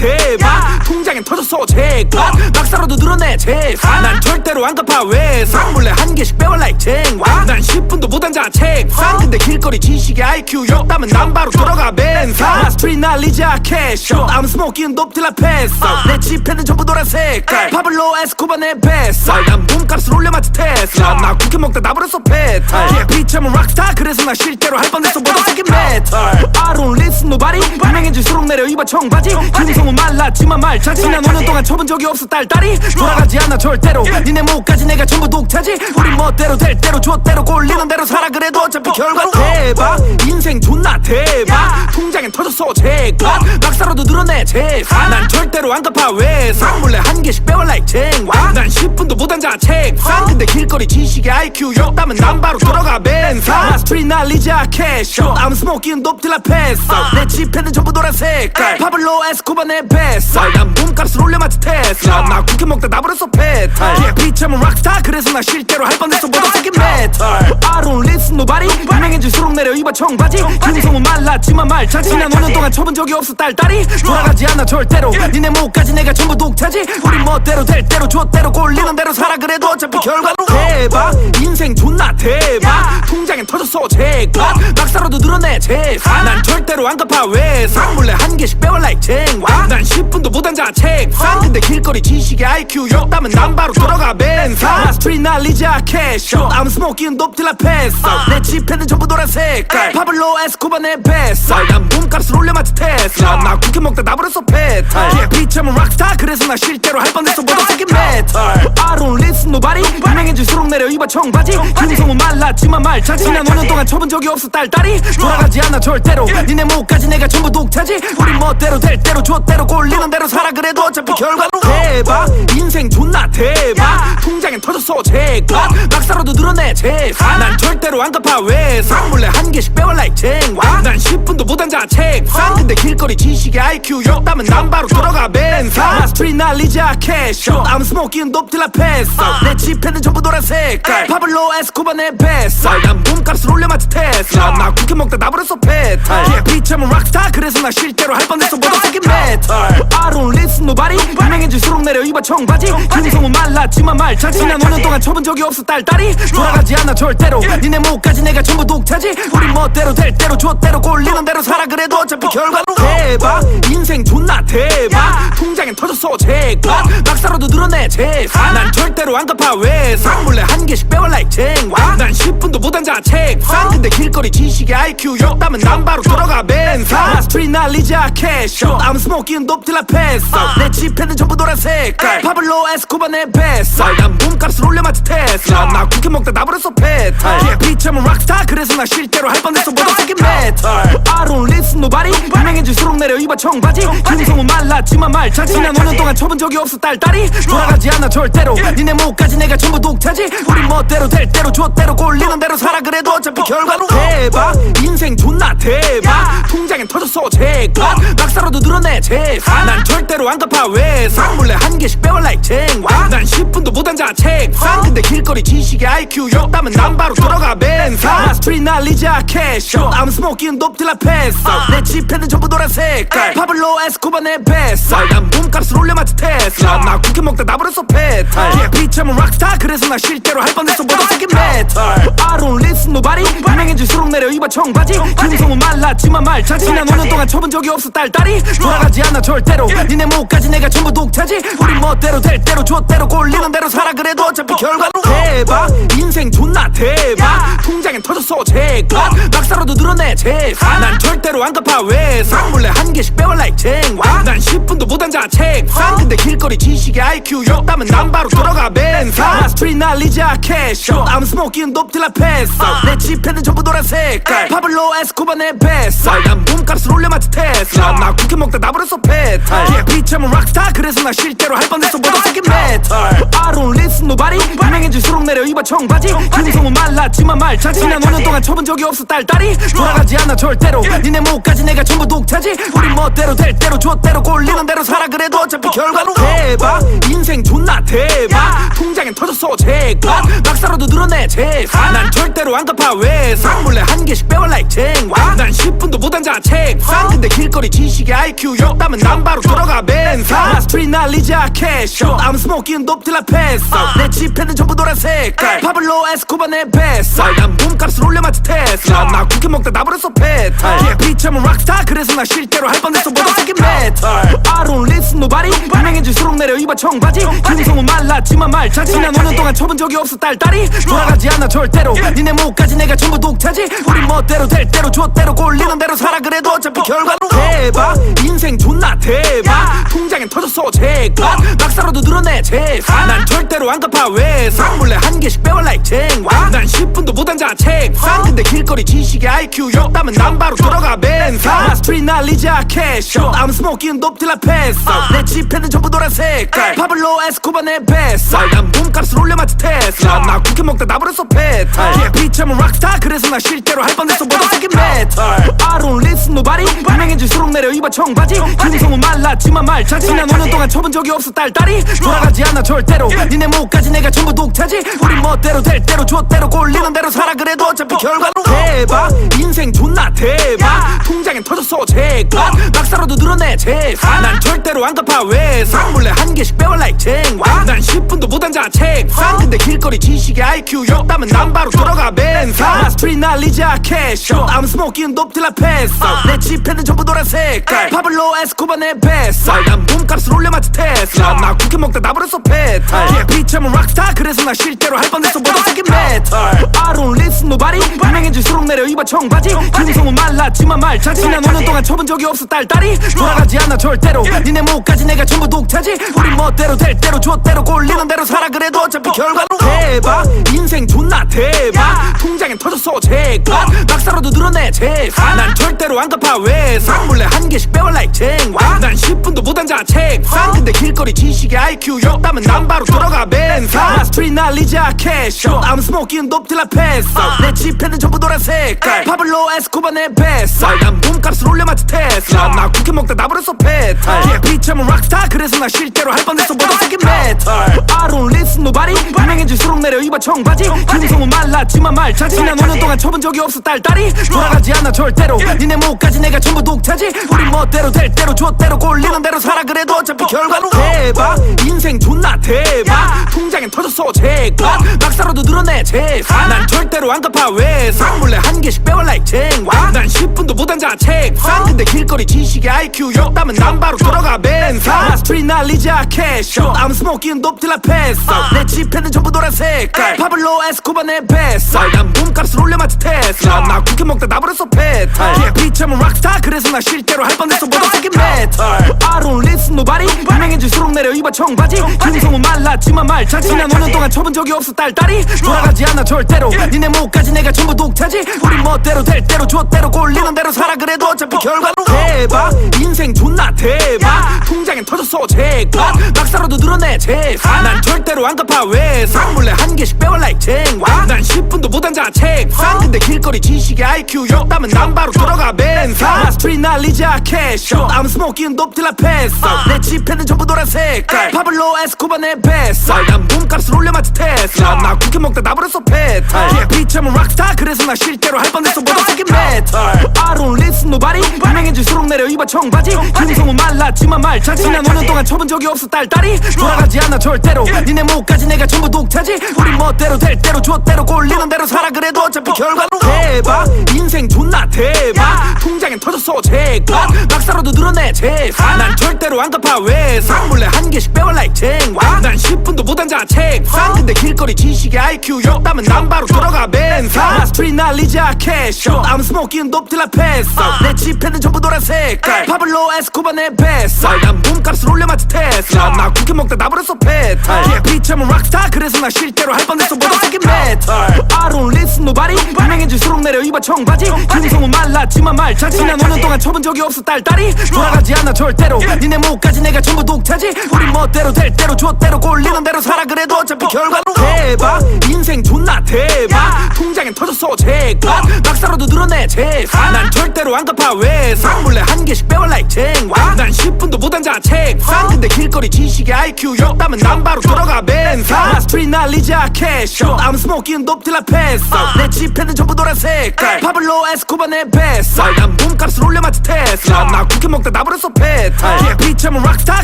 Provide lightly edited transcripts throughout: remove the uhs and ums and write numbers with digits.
대박 통장엔 터졌어 제과 막사로도 늘어내 재산 난 절대로 안 갚아 외상 몰래 한 개씩 빼와 like 쟁와 난 10분도 못 앉아 책상 근데 길거리 지식의 IQ 욕담은 난 바로 들어가 벤상 스트릿 날리자 캐쇼 I'm smoking dope till I pass out 내 지폐는 전부 노란 색깔 파블로 에스코바 내 뱃살 난 몸값을 올려 마치 테슬라 나 쿠키 먹다 나버렸어 페탈 비참은 락스타 그래서 나 실제로 할 뻔했어 모두 새긴 메탈 I don't listen nobody 유명해질수록 내려 입어 청바지 김성은 말랐지만 말차지 난 5년 동안 쳐본 적이 없어 딸딸이 돌아가지 않아 절대로 니네 목까지 내가 전부 독차지 우리 멋대로 될 대로 줬대로 꼴리는 대로 살아 그래도 어차피 결과는 대박 인생 존나 대박 통장엔 터졌어 제과 막사로도 늘어내 재산 난 절대로 안 갚아 외상 몰래 한 개씩 빼와 like 쟁와 난 10분도 못 앉아 책상 근데 길거리 지식의 IQ 욕담은 난 바로 들어가 벤상 스트릿 날리자 캐쇼 I'm smoking dope till I pass out 내 지폐는 전부 노란 색깔 파블로 에스코바 내 뱃살 난 몸값을 올려 마치 테슬라 나 쿠키 먹다 나버렸어 페탈 비참은 락스타 그래서 나 실제로 할 뻔했어 모두 새긴 메탈 I don't listen nobody 유명해질수록 내려 입어 청바지 김성은 말랐지만 말차지 난 5년 동안 쳐본 적이 없어 딸딸이 돌아가지 않아 절대로 니네 목까지 내가 전부 독차지 우리 멋대로 될 대로 줬대로 꼴리는 대로 살아 그래도 어차피 결과는 대박 인생 존나 대박 통장엔 터졌어 제과 막사로도 늘어내 재산 난 절대로 안 갚아 외상 몰래 한 개씩 빼와 like 쟁와 난 10분도 못 앉아 책상 근데 길거리 지식의 IQ 욕담은 난 바로 들어가 벤상 스트릿 날리자 캐쇼 I'm smoking dope till I pass out 내 지폐는 전부 노란 색깔 파블로 에스코바 내 뱃살 난 몸값을 올려 마치 테슬라 나 쿠키 먹다 나버렸어 페탈 비참은 락스타 그래서 나 실제로 할 뻔했어 모두 새긴 메탈 I don't listen nobody 유명해질수록 내려 입어 청바지 김성은 말랐지만 말차지 난 5년 동안 쳐본 적이 없어 딸딸이 돌아가지 않아 절대로 니네 목까지 내가 전부 독차지 우리 멋대로 될 대로 줬대로 꼴리는 대로 살아 그래도 어차피 결과는 대박 인생 존나 대박 통장엔 터졌어 제과 막사로도 늘어내 재산 난 절대로 안 갚아 외상 몰래 한 개씩 빼와 like 쟁와 난 10분도 못 앉아 책상 근데 길거리 지식의 IQ 욕담은 난 바로 들어가 벤상 스트릿 날리자 캐쇼 I'm smoking dope till I pass out 내 지폐는 전부 노란 색깔 파블로 에스코바 내 뱃살 난 몸값을 올려 마치 테슬라 나 쿠키 먹다 나버렸어 페탈 비참은 락스타 그래서 나 실제로 할 뻔했어 모두 새긴 메탈 I don't listen nobody 유명해질수록 내려 입어 청바지 김성은 말랐지만 말차지 난 5년 동안 쳐본 적이 없어 딸딸이 돌아가지 않아 절대로 니네 목까지 내가 전부 독차지 우리 멋대로 될 대로 줬대로 꼴리는 대로 살아 그래도 어차피 결과는 대박 인생 존나 대박 통장엔 터졌어 제과 막사로도 늘어내 재산 난 절대로 안 갚아 외상 몰래 한 개씩 빼와 like 쟁와 난 10분도 못 앉아 책상 근데 길거리 지식의 IQ 욕담은 난 바로 들어가 벤상 스트릿 날리자 캐쇼 I'm smoking dope till I pass out 내 지폐는 전부 노란 색깔 파블로 에스코바 내 뱃살 난 몸값을 올려 마치 테슬라 나 쿠키 먹다 나버렸어 페탈 비참은 락스타 그래서 나 실제로 할 뻔했어 모두 새긴 메탈 I don't listen nobody 유명해질수록 내려 입어 청바지 김성은 말랐지만 말차지 난 5년 동안 쳐본 적이 없어 딸딸이 돌아가지 않아 절대로 니네 목까지 내가 전부 독차지 우리 멋대로 될 대로 줬대로 꼴리는 대로 살아 그래도 어차피 결과는 대박 인생 존나 대박 통장엔 터졌어 제과 막사로도 늘어내 재산 난 절대로 안 갚아 외상 몰래 한 개씩 빼와 like 쟁와 난 10분도 못 앉아 책상 근데 길거리 지식의 IQ 욕담은 난 바로 들어가 벤상 스트릿 날리자 캐쇼 I'm smoking dope till I pass out 내 지폐는 전부 노란 색깔 파블로 에스코바 내 뱃살 난 몸값을 올려 마치 테슬라 나 쿠키 먹다 나버렸어 페탈 비참은 락스타 그래서 나 실제로 할 뻔했어 모두 새긴 메탈 I don't listen nobody 유명해질수록 내려 입어 청바지 김성은 말랐지만 말차지 난 5년 동안 쳐본 적이 없어 딸딸이 돌아가지 않아 절대로 니네 목까지 내가 전부 독차지 우리 멋대로 될 대로 줬대로 꼴리는 대로 살아 그래도 어차피 결과는 대박 인생 존나 대박 통장엔 터졌어 제과 막사로도 늘어내 재산 난 절대로 안 갚아 외상 몰래 한 개씩 빼와 like 쟁와 난 10분도 못 앉아 책상 근데 길거리 지식의 IQ 욕담은 난 바로 들어가 벤상 스트릿 날리자 캐쇼 I'm smoking dope till I pass out 내 지폐는 전부 노란 색깔 파블로 에스코바 내 뱃살 난 몸값을 올려 마치 테슬라 나 쿠키 먹다 나버렸어 페탈 비참은 락스타 그래서 나 실제로 할 뻔했어 모두 새긴 메탈 I don't listen nobody 유명해질수록 내려 입어 청바지 김성은 말랐지만 말차지 난 5년 동안 쳐본 적이 없어 딸딸이 돌아가지 않아 절대로 니네 목까지 내가 전부 독차지 우리 멋대로 될 대로 줬대로 꼴리는 대로 살아 그래도 어차피 결과는 대박 인생 존나 대박 대박 통장엔 터졌어 제값 막사로도 늘어내 재산 난 절대로 안 갚아 외상 몰래 한 개씩 빼와 like 쟁반 난 10분도 못 앉아 책상 근데 길거리 지식의 IQ 욕담은 난 바로 들어가 벤상 스트릿 날리자 캐쇼 I'm smoking dope till I pass out 내 지폐는 전부 노란 색깔 파블로 에스코바 내 뱃살 난 몸값을 올려 마치 테슬라 나 쿠키 먹다 나버렸어 페탈 비참은 락스타 그래서 나 실제로 할 뻔했어 모두 새긴 메탈 I don't listen nobody 유명해질수록 내려 입어 청바지 김성은 말랐지만 말차지 지난 5년 동안 쳐본 적이 없어 딸딸이 돌아가지 않아 절대로 니네 목까지 내가 전부 독차지 우리 멋대로 될 대로 줬대로 꼴리는 대로 살아 그래도 어차피 결과는 대박 인생 존나 대박 통장엔 터졌어 제값 막사로도 늘어내 재산 난 절대로 안 갚아 외상 몰래 한 개씩 빼와 like 쟁반 난 10분도 못 앉아 책상 근데 길거리 지식의 IQ 욕담은 난 바로 들어가 벤상 스트릿 날리자 캐쇼 I'm smoking dope till I pass out 내 지폐는 전부 노란 색깔 파블로 에스코바 내 뱃살 난 몸값을 올려 마치 테슬라 나 쿠키 먹다 나버렸어 페탈 비참은 락스타 그래서 나 실제로 할 뻔했어 모두 새긴 메탈 I don't listen nobody 유명해질수록 내려 입어 청바지 김성은 말랐지만 말차지 지난 5년 동안 쳐본 적이 없어 딸딸이 돌아가지 않아 절대로 니네 목까지 내가 전부 독차지 우리 멋대로 될 대로 줬대로 꼴리는 대로 살아 그래도 어차피 결과는 대박 인생 존나 대박 통장엔 터졌어 제값 막사로도 늘어내 재산 난 절대로 안 갚아 외상 몰래 한 개씩 빼와 like 쟁반 난 10분도 못 앉아 책상 근데 길거리 지식의 IQ 욕담은 난 바로 들어가 벤상 스트릿 날리자 캐쇼 I'm smoking dope till I pass out 내 지폐는 전부 노란 색깔 파블로 에스코바 내 뱃살 난 몸값을 올려 마치 테슬라 나 쿠키 먹다 나버렸어 페탈 비참은 락스타 그래서 나 실제로 할 뻔했어 모두 새긴 메탈 I don't listen nobody 유명해질수록 내려 입어 청바지 김성은 말랐지만 말차지 지난 5년 동안 쳐본 적이 없어 딸딸이 돌아가지 않아 절대로 니네 목까지 내가 전부 독차지 우리 멋대로 될 대로 줬대로 꼴리는 대로 살아 그래도 어차피 결과는 대박 인생 존나 대박 통장엔 터졌어 제값 막사로도 늘어내 재산 난 절대로 안 갚아 외상 몰래 한 개씩 빼와 like 쟁반 난 10분도 못 앉아 책상 근데 길거리 지식의 IQ 욕담은 난 바로 들어가 벤상 스트릿 날리자 캐쇼 I'm smoking dope till I pass out 내 지폐는 전부 노란 색깔 파블로 에스코바 내 뱃살 난 몸값을 올려 마치 테슬라 나 쿠키 먹다 나버렸어 페탈 비참은 락스타 그래서 나 실제로 할 뻔했어 모두 새긴 메탈 I don't listen nobody 유명해질수록 내려 입어 청바지 김성은 말랐지만 말차지 지난 5년 동안 쳐본 적이 없어 딸딸이 돌아가지 않아 절대로 니네 목까지 내가 전부 독차지 우리 멋대로 될 대로 줬대로 꼴리는 대로 살아 그래도 어차피 결과는 대박 인생 존나 대박 통장엔 터졌어 제값 막사로도 늘어내 재산 난 절대로 안 갚아 외상 몰래 한 개씩 빼와 like 쟁반 난 10분도 못 앉아 책상 근데 길거리 지식의 IQ 욕담은 난 바로 들어가 벤상 스트릿 날리자 캐쇼 I'm smoking dope till I pass out 내 지폐는 전부 노란 색깔 파블로 에스코바 내 뱃살 난 몸값을 올려 마치 테슬라 나 쿠키 먹다 나버렸어 페탈 비참은 락스타 그래서 나 실제로 할 뻔했어 모두 새긴 메탈 I don't listen nobody 유명해질수록 내려 입어 청바지 김성은 말랐지만 말차지 지난 5년 동안 쳐본 적이 없어 딸딸이 돌아가지 않아 절대로 니네 목까지 내가 전부 독차지 우리 멋대로 될 대로 줬대로 꼴리는 대로 살아 그래도 어차피 결과는 대박 인생 존나 대박 통장엔 터졌어 제값 막사로도 늘어내 재산 난 절대로 안 갚아 외상 몰래 한 개씩 빼와 like 쟁반 난 10분도 못 앉아 책상 근데 길거리 지식의 IQ 욕담은 난 바로 들어가 벤상 스트릿 날리자 캐쇼 I'm smoking dope till I pass out 내 지폐는 전부 노란 색깔 파블로 에스코바 내 뱃살 난 몸값을 올려 마치 테슬라 나 쿠키 먹다 나버렸어 페탈 비참은 락스타 그래서 나 실제로 할 뻔했어 모두 새긴 메탈 I don't listen nobody 유명해질수록 내려 입어 청바지 김성은 말랐지만 말차지 지난 5년 동안 쳐본 적이 없어 딸딸이 돌아가지 않아 절대로 니네 목까지 내가 전부 독차지 우리 멋대로 될 대로 줬대로 꼴리는 대로 살아 그래도 어차피 결과는 대박 인생 존나 대박 통장엔 터졌어 제값 막사로도 늘어내 재산 난 절대로 안 갚아 외상 몰래 한 개씩 빼와 like 쟁반 난 10분도 못 앉아 책상 근데 길거리 지식의 IQ 욕담은 난 바로 들어가 벤상 스트릿 날리자 캐쇼 I'm smoking dope till I pass out 내 지폐는 전부 노란 색깔 파블로 에스코바 내 뱃살 난 몸값을 올려 마치 테슬라 나 쿠키 먹다 나버렸어 페탈 비참은 락스타 그래서 나 실제로 할 뻔했어 모두 새긴 메탈 I don't listen nobody 유명해질수록 내려 입어 청바지 금성은 말랐지만 말잘 지난 5년 동안 쳐본 적이 없어 딸딸이 돌아가지 않아 절대로 니네 목까지 내가 전부 독차지 우리 멋대로 될 대로 줬대로 꼴리는 대로 살아 그래도 어차피 결과는 대박 인생 존나 대박 통장엔 터졌어 제값 막사로도 늘어내 재산 난 절대로 안 갚아 외상 몰래 한 개씩 빼와 like 쟁와 난 10분도 못 앉아 책상 근데 길거리 지식의 IQ 욕담은 난 바로 들어가 벤상 스트릿 날리자 캐쇼 I'm smoking dope till I pass out 내 지폐는 전부 노란색깔 파블로 에스코바 내 뱃살 난 몸값을 올려마치 테슬라 나 쿠키 먹다 나버렸어 페탈 비참은 락스타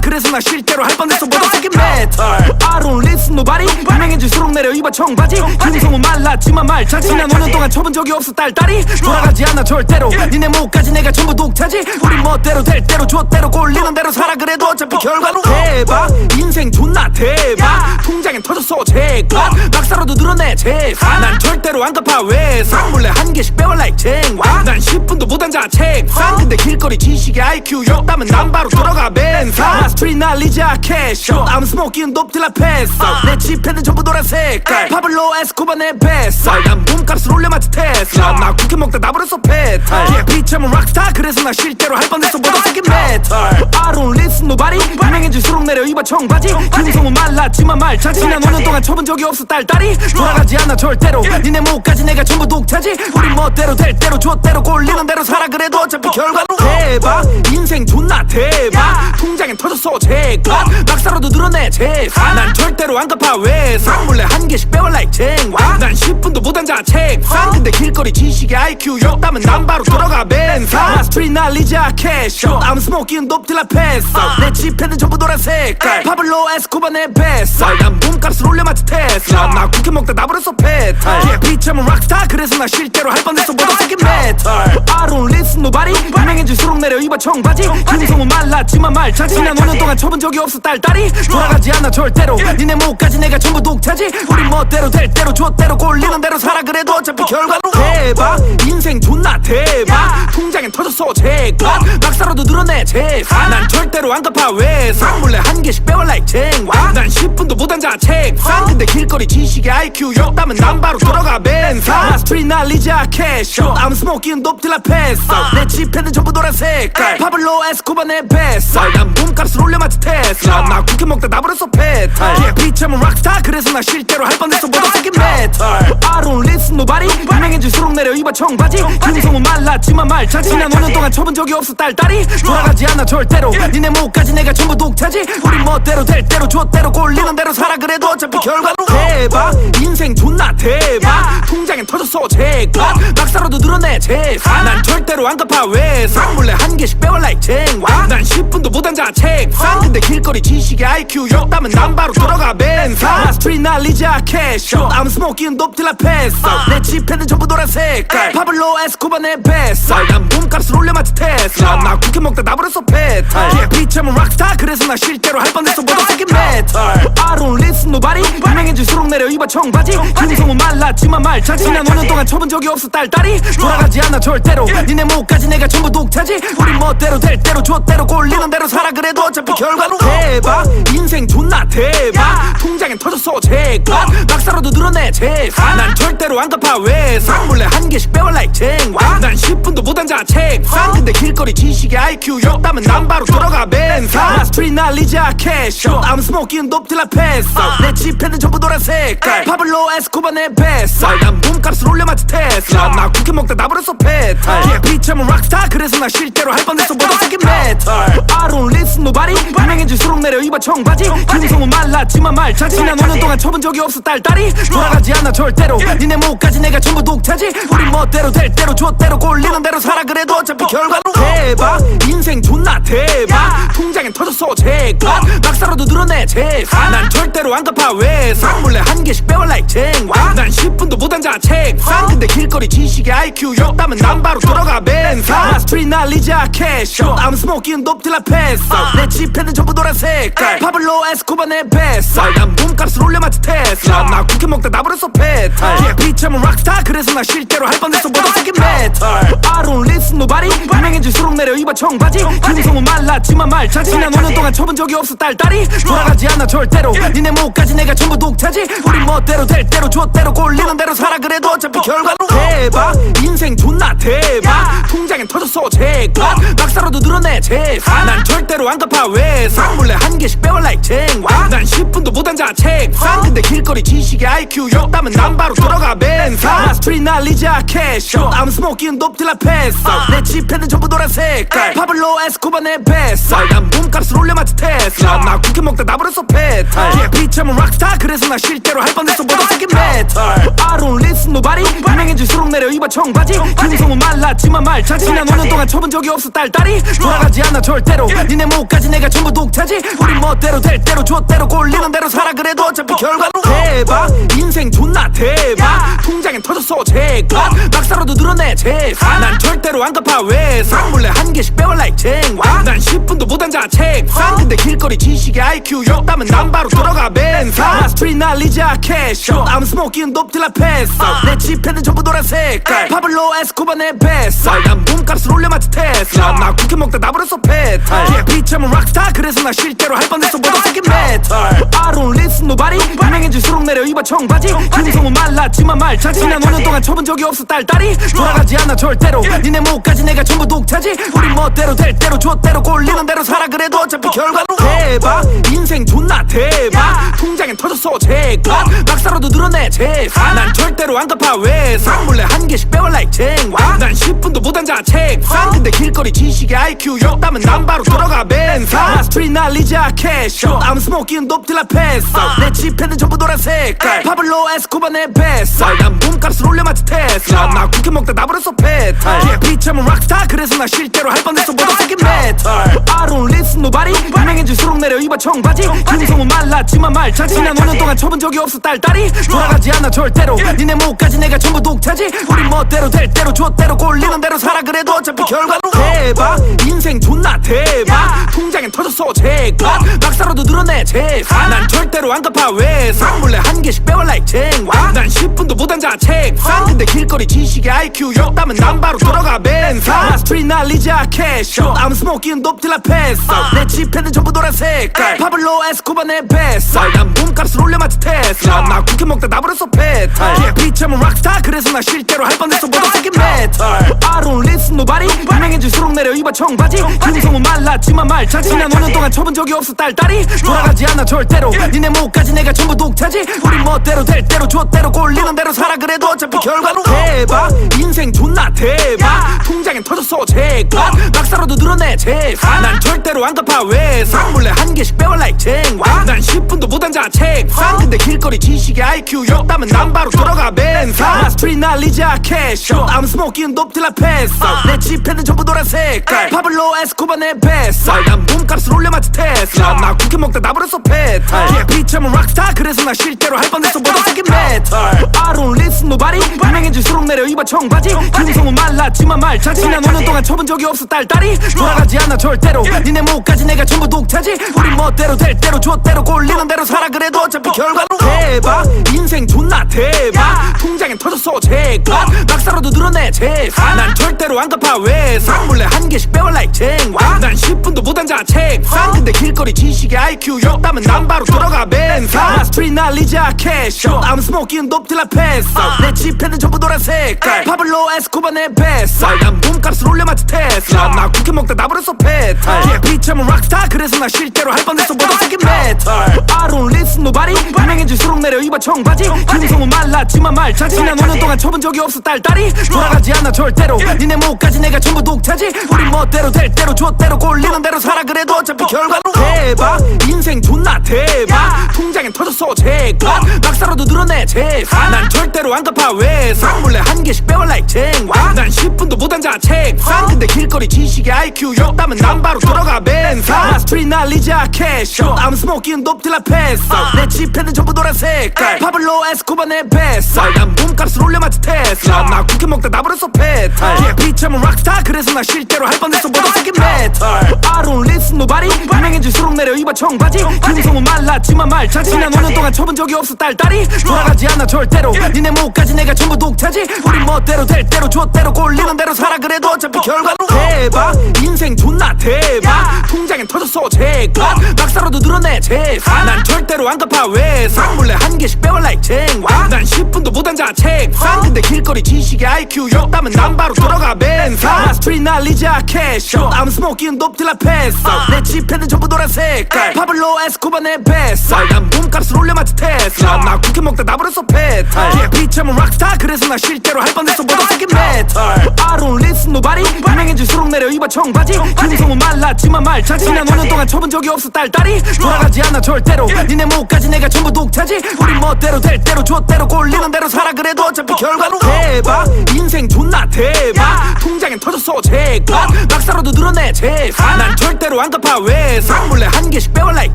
그래서 나 실제로 할 뻔했어 모두 새긴 메탈 I don't listen nobody 유명해질수록 내려 입어 청바지 금성은 말랐지만 말잘 지난 5년 동안 쳐본 적이 없어 딸딸이 돌아가지 않아 절대로 니네 목까지 내가 전부 독차지 우리 멋대로 될 대로 줬대로 꼴리는 대로 살아 그래도 어차피 결과는 대박 인생 존나 대박 통장엔 터졌어 제값 막사로도 늘어내 재산 난 절대로 안 갚아 외상 몰래 한 개씩 빼와 like 쟁와 난 10분도 못 앉아 책상 근데 길거리 지식의 IQ 욕담은 난 바로 들어가 벤상 스트릿 날리자 캐쇼 I'm smoking dope till I pass out 내 지폐는 전부 노란색깔 파블로 에스코바 내 뱃살 난 몸값을 올려마치 테슬라 나 쿠키 먹다 나버렸어 페탈 비참은 락스타 그래서 나 실제로 할 뻔했어 모두 새긴 메탈 I don't listen nobody 유명해질수록 내려 입어 청바지 금성은 말랐지만 말잘 지난 5년 동안 쳐본 적이 없어 딸딸이 돌아가지 않아 절대로 니네 목까지 내가 전부 독차지 우리 멋대로 될 대로 줬대로 꼴리는 대로 살아 그래도 어차피 결과는 대박 인생 존나 대박 통장엔 터졌어 제값 막사로도 늘어내 재산 난 절대로 안 갚아 외상 몰래 한 개씩 빼와 like 쟁와 난 10분도 못 앉아 책상 근데 길거리 지식의 IQ 욕담은 난 바로 들어가 벤상 스트릿 날리자 캐쇼 I'm smoking dope till I pass out 내 지폐는 전부 노란색깔 파블로 에스코바 내 뱃살 난 몸값을 올려마치 테슬라 나 쿠키 먹다 나버렸어 페탈 비참은 락스타 그래서 나 실제로 할 뻔했어 모두 새긴 메탈 I don't listen nobody 유명해질수록 내려 입어 청바지 금성은 말랐지만 말잘 지난 5년 동안 쳐본 적이 없어 딸딸이 돌아가지 않아 절대로 니네 목까지 내가 전부 독차지 우리 멋대로 될 대로 줬대로 꼴리는 대로 살아 그래도 어차피 결과는 대박 인생 존나 대박 통장엔 터졌어 제값 막사로도 늘어내 재산 난 절대로 안 갚아 외상 몰래 한 개씩 빼와 like 쟁와 난 10분도 못 앉아 책상 근데 길거리 지식의 IQ 욕담은 난 바로 들어가 벤상 스트릿 날리자 캐쇼 I'm smoking dope till I pass out 내 지폐는 전부 노란색깔 파블로 에스코바 내 뱃살 난 몸값을 올려마치 테슬라 나 쿠키 먹다 나버렸어 페탈 비참은 락스타 그래서 나 실제로 할 뻔했어 모두 새긴 메탈 I don't listen nobody 유명해질수록 내려 입어 청바지 금성은 말랐지만 말잘 지난 5년 동안 쳐본 적이 없어 딸딸이 돌아가지 않아 절대로 니네 목까지 내가 전부 독차지 우리 멋대로 될 대로 줬대로 꼴리는 대로 살아 그래도 어차피 결과는 대박 인생 존나 대박 통장엔 터졌어 제값 막사로도 늘어내 재산 난 절대로 안 갚아 외상 몰래 한 개씩 빼와 like 쟁와 난 10분도 못 앉아 책상 근데 길거리 지식의 IQ 욕담은 난 바로 들어가 벤상 스트릿 날리자 캐쇼 I'm smoking dope till I pass out 내 지폐는 전부 노란색깔 파블로 에스코바 내 뱃살 난 몸값을 올려마치 테슬라 나 쿠키 먹다 나버렸어 페탈 비참은 락스타 그래서 나 실제로 할 뻔했어 모두 새긴 메탈 I don't listen nobody 유명해질수록 내려 입어 청바지 금성은 말랐지만 말잘 지난 5년 동안 쳐본 적이 없어 딸딸이 돌아가지 않아 절대로 니네 목까지 내가 전부 독차지 우리 멋대로 될 대로 줬대로 꼴리는 대로 살아 그래도 어차피 결과는 대박 인생 존나 대박 통장엔 터졌어 제값 막사로도 늘어내 재산 난 절대로 안 갚아 외상 몰래 한 개씩 빼와 like 쟁와 난 10분도 못 앉아 책상 근데 길거리 지식의 IQ 욕담은 난 바로 들어가 벤상 스트릿 날리자 캐쇼 I'm smoking dope till I pass out 내 지폐는 전부 노란색깔 파블로 에스코바 내 뱃살 난 몸값을 올려마치 테슬라 나 쿠키 먹다 나버렸어 페탈 비참은 락스타 그래서 나 실제로 할 뻔했어 모두 새긴 메탈 I don't listen nobody 유명해질수록 내려 입어 청바지 금성은 말랐지만 말잘 지난 5년 동안 쳐본 적이 없어 딸딸이 돌아가지 않아 절대로 니네 목까지 내가 전부 독차지 우리 멋대로 될 대로 줬대로 꼴리는 대로 살아 그래도 어차피 결과는 대박 인생 존나 대박 통장엔 터졌어 제값 막사로도 늘어내 재산 난 절대로 안 갚아 외상 몰래 한 개씩 빼와 like 쟁와 난 10분도 못 앉아 책상 근데 길거리 지식의 IQ 욕담은 난 바로 들어가 벤상 스트릿 날리자 캐쇼 I'm smoking dope till I pass out 내 지폐는 전부 노란색깔 파블로 에스코바 내 뱃살 난 몸값을 올려마치 테슬라 나 쿠키 먹다 나버렸어 페탈 비참은 락스타 그래서 나 실제로 할 뻔했어 모두 새긴 메탈 I don't listen nobody 유명해질수록 내려 입어 청바지 금성은 말랐지만 말잘 지난 지난 5년 동안 쳐본 적이 없어 딸딸이 돌아가지 않아 절대로 니네 목까지 내가 전부 독차지 우리 멋대로 될 대로 줬대로 꼴리는 대로 살아 그래도 어차피 결과로 대박 인생 존나 대박 통장엔 터졌어 제가 박사로도 늘어내 재산 난 절대로 안 갚아 외상 몰래 한 개씩 빼와 like 쟁와 난 10분도 못 앉아 책상 근데 길거리 지식의 IQ 욕담은 난 바로 들어가 벤상 나 스트릿 날리자 캐쇼 I'm smoking dope till I pass out 내 지폐는 전부 노란색 파블로 에스코바 내 뱃살 난 몸값을 올려맞지 테슬라 나 쿠키 먹다 나버렸어 페탈 yeah, 비참은 락스타 그래서 나 실제로 할 뻔했어 모두 새긴 메탈 I don't listen nobody 유명해질수록 내려 입어 청바지 김성은 말랐지만 말차 지난 5년 동안 쳐본 적이 없어 딸딸이 돌아가지 않아 절대로 니네 목까지 내가 전부 독차지 우리 멋대로 될 대로 줬대로 꼴리는 대로 살아 그래도 어차피 결과로 대박 인생 존나 대박 통장엔 터졌어 제가 박사로도 늘어내 재산 난 절대로 안 갚아 외상 몰래 한 개씩 빼와 like 쟁와 난 10분도 못 앉아 책상 근데 길거리 지식의 IQ 욕담은 난 바로 들어가 벤상 나 스트릿 날리자 캐쇼 I'm smoking dope till I pass out 내 지폐는 전부 노란색 파블로 에스코바 내 뱃살 난 몸값을 올려맞지 테슬라 나 쿠키 먹다 나버렸어 페탈 yeah, 비참은 락스타 그래서 나 실제로 할 뻔했어 모두 새긴 메탈 I don't listen nobody 유명해질수록 내려 입어 청바지 김성은 말랐지만 말차 지난 5년 동안 쳐본 적이 없어 딸딸이 돌아가지 않아 절대로 니네 목까지 내가 전부 독차지 우리 멋대로 될 대로 줬대로 꼴리는 대로 살아 그래도 어차피 결과로 대박 인생 존나 대박 통장엔 터졌어 제가 박사로도 늘어내 재산 난 절대로 안 갚아 외상 몰래 한 개씩 빼와 like 쟁와 난 10분도 못 앉아 책상 근데 길거리 지식의 IQ 욕담은 난 바로 들어가 벤상 나 스트릿 날리자 캐쇼 I'm smoking dope till I pass out 내 지폐는 전부 노란색 파블로 에스코바 내 뱃살 난 몸값을 올려맞지 테슬라 나 쿠키 먹다 나버렸어 페탈 yeah, 비참은 락스타 그래서 나 실제로 할 뻔했어 모두 새긴 메탈 I don't listen nobody 유명해질수록 내려 입어 청바지 김성은 말랐지만 말차 지난 5년 동안 쳐본 적이 없어 딸딸이 돌아가지 않아 절대로 니네 목까지 내가 전부 독차지 우리 멋대로 될 대로 줬대로 꼴리는 대로 살아 그래도 어차피 결과로 대박 인생 존나 대박 통장엔 터졌어 제가 박사로도 늘어내 재산 난 절대로 안 갚아 외상 몰래 한 개씩 빼와 like 쟁와 난 10분도 못 앉아 책상 근데 길거리 지식의 IQ 욕담은 난 바로 들어가 벤상 나 스트릿 날리자 캐쇼 I'm smoking dope till I pass out 내 지폐는 전부 노란색 파블로 에스코바 내 뱃살 난 몸값을 올려맞지 테슬라 나 쿠키 먹다 나버렸어 페탈 yeah, 비참은 락스타 그래서 나 실제로 할 뻔했어 모두 새긴 메탈 I don't listen nobody 유명해질수록 내려 입어 청바지 김성은 말랐지만 말차 지난 5년 동안 쳐본 적이 없어 딸딸이 돌아가지 않아 절대로 니네 목까지 내가 전부 독차지 우리 멋대로 될 대로 줬대로 꼴리는 대로 살아 그래도 어차피 결과로 대박 인생 존나 대박 통장엔 터졌어 제가 박사로도 늘어내 재산 난 절대로 안 갚아 외상 몰래 한 개씩 빼와 like 쟁와 난 10분도 못 앉아 책상 근데 길거리 지식의 IQ 욕담은 난 바로 들어가 벤상 나 스트릿 날리자 캐쇼 I'm smoking dope till I pass out 내 지폐는 전부 노란색 파블로 에스코바 내 뱃살 난 몸값을 올려맞지 테슬라 나 쿠키 먹다 나버렸어 페탈 yeah, 비참은 락스타 그래서 나 실제로 할 뻔했어 모두 새긴 메탈 I don't listen nobody 유명해질수록 내려 입어 청바지 김성은 말랐지만 말차 지난 5년 동안 쳐본 적이 없어 딸딸이 돌아가지 않아 절대로 니네 목까지 내가 전부 독차지 우리 멋대로 될 대로 줬대로 꼴리는 대로 살아 그래도 어차피 결과로 대박 인생 존나 대박 통장엔 터졌어 제가 박사로도 늘어내 재산 난 절대로 안 갚아 외상 몰래 한 개씩 빼와 like 쟁와 난 10분도 못 앉아 책상 근데 길거리 지식의 IQ 욕담은 난 바로 들어가 벤상 나 스트릿 날리자 캐쇼 I'm smoking dope till I pass out 내 지폐는 전부 노란색 파블로 에스코바 내 뱃살 난 몸값을 올려맞지 테슬라 나 쿠키 먹다 나버렸어 페탈 yeah, 비참은 락스타 그래서 나 실제로 할 뻔했어 모두 새긴 메탈 I don't listen nobody 유명해질수록 내려 입어 청바지 김성은 말랐지만 말차 지난 5년 동안 쳐본 적이 없어 딸딸이 돌아가지 않아 절대로 니네 목까지 내가 전부 독차지 우리 멋대로 될 대로 줬대로 꼴리는 대로 살아 그래도 어차피 결과로 대박 인생 존나 대박 통장엔 터졌어 제가 박사로도 늘어내 재산 난 절대로 안 갚아 외상 몰래 한 개씩 빼와 like 쟁와 난 10분도 못 앉아 책상 근데 길거리 지식의 IQ 욕담은 난 바로 들어가 벤상 나 스트릿 날리자 캐쇼 I'm smoking dope till I pass out 내 지폐는 전부 노란색 파블로 에스코바 내 뱃살 난 몸값을 올려맞지 테슬라 나 쿠키 먹다 나버렸어 페탈 yeah, 비참은 락스타 그래서 나 실제로 할 뻔했어 모두 새긴 메탈 I don't listen nobody 유명해질수록 내려 입어 청바지 김성은 말랐지만 말차 지난 5년 동안 쳐본 적이 없어 딸딸이 돌아가지 않아 절대로 니네 목까지 내가 전부 독차지 우리 멋대로 될 대로 줬대로 꼴리는 대로 살아 그래도 어차피 결과로 대박 인생 존나 대박 통장엔 터졌어 제가 막사로도 늘어내 재산 난 절대로 안 갚아 외상 몰래 한 개씩 빼와 like 쟁와 난 10분도 못 앉아 책상 근데 길거리 지식의 IQ 욕담은 난 바로 돌아가 벤상 나 스트리트 날리자 캐쇼 I'm smoking dope till I pass out 내 지폐는 전부 노란색 파블로 에스코바 내 뱃살 난 몸값을 올려맞지 테슬라 나 쿠키 먹다 나버렸어 페탈 yeah, 비참은 락스타 그래서 나 실제로 할 뻔했어 모두 새긴 메탈 I don't listen nobody 유명해질수록 내려 입어 청바지 김성은 말랐지만 말차 지난 5년 동안 쳐본 적이 없어 딸딸이 돌아가지 않아 절대로 니네 목까지 내가 전부 독차지 우리 멋대로 될 대로 좆대로 꼴리는 대로 살아 그래도 어차피 결과로 대박 인생 존나 대박 통장엔 터졌어 제가 막사로도 늘어내 재산 난 절대로 안 갚아 외상 몰래 한 개씩 빼와 like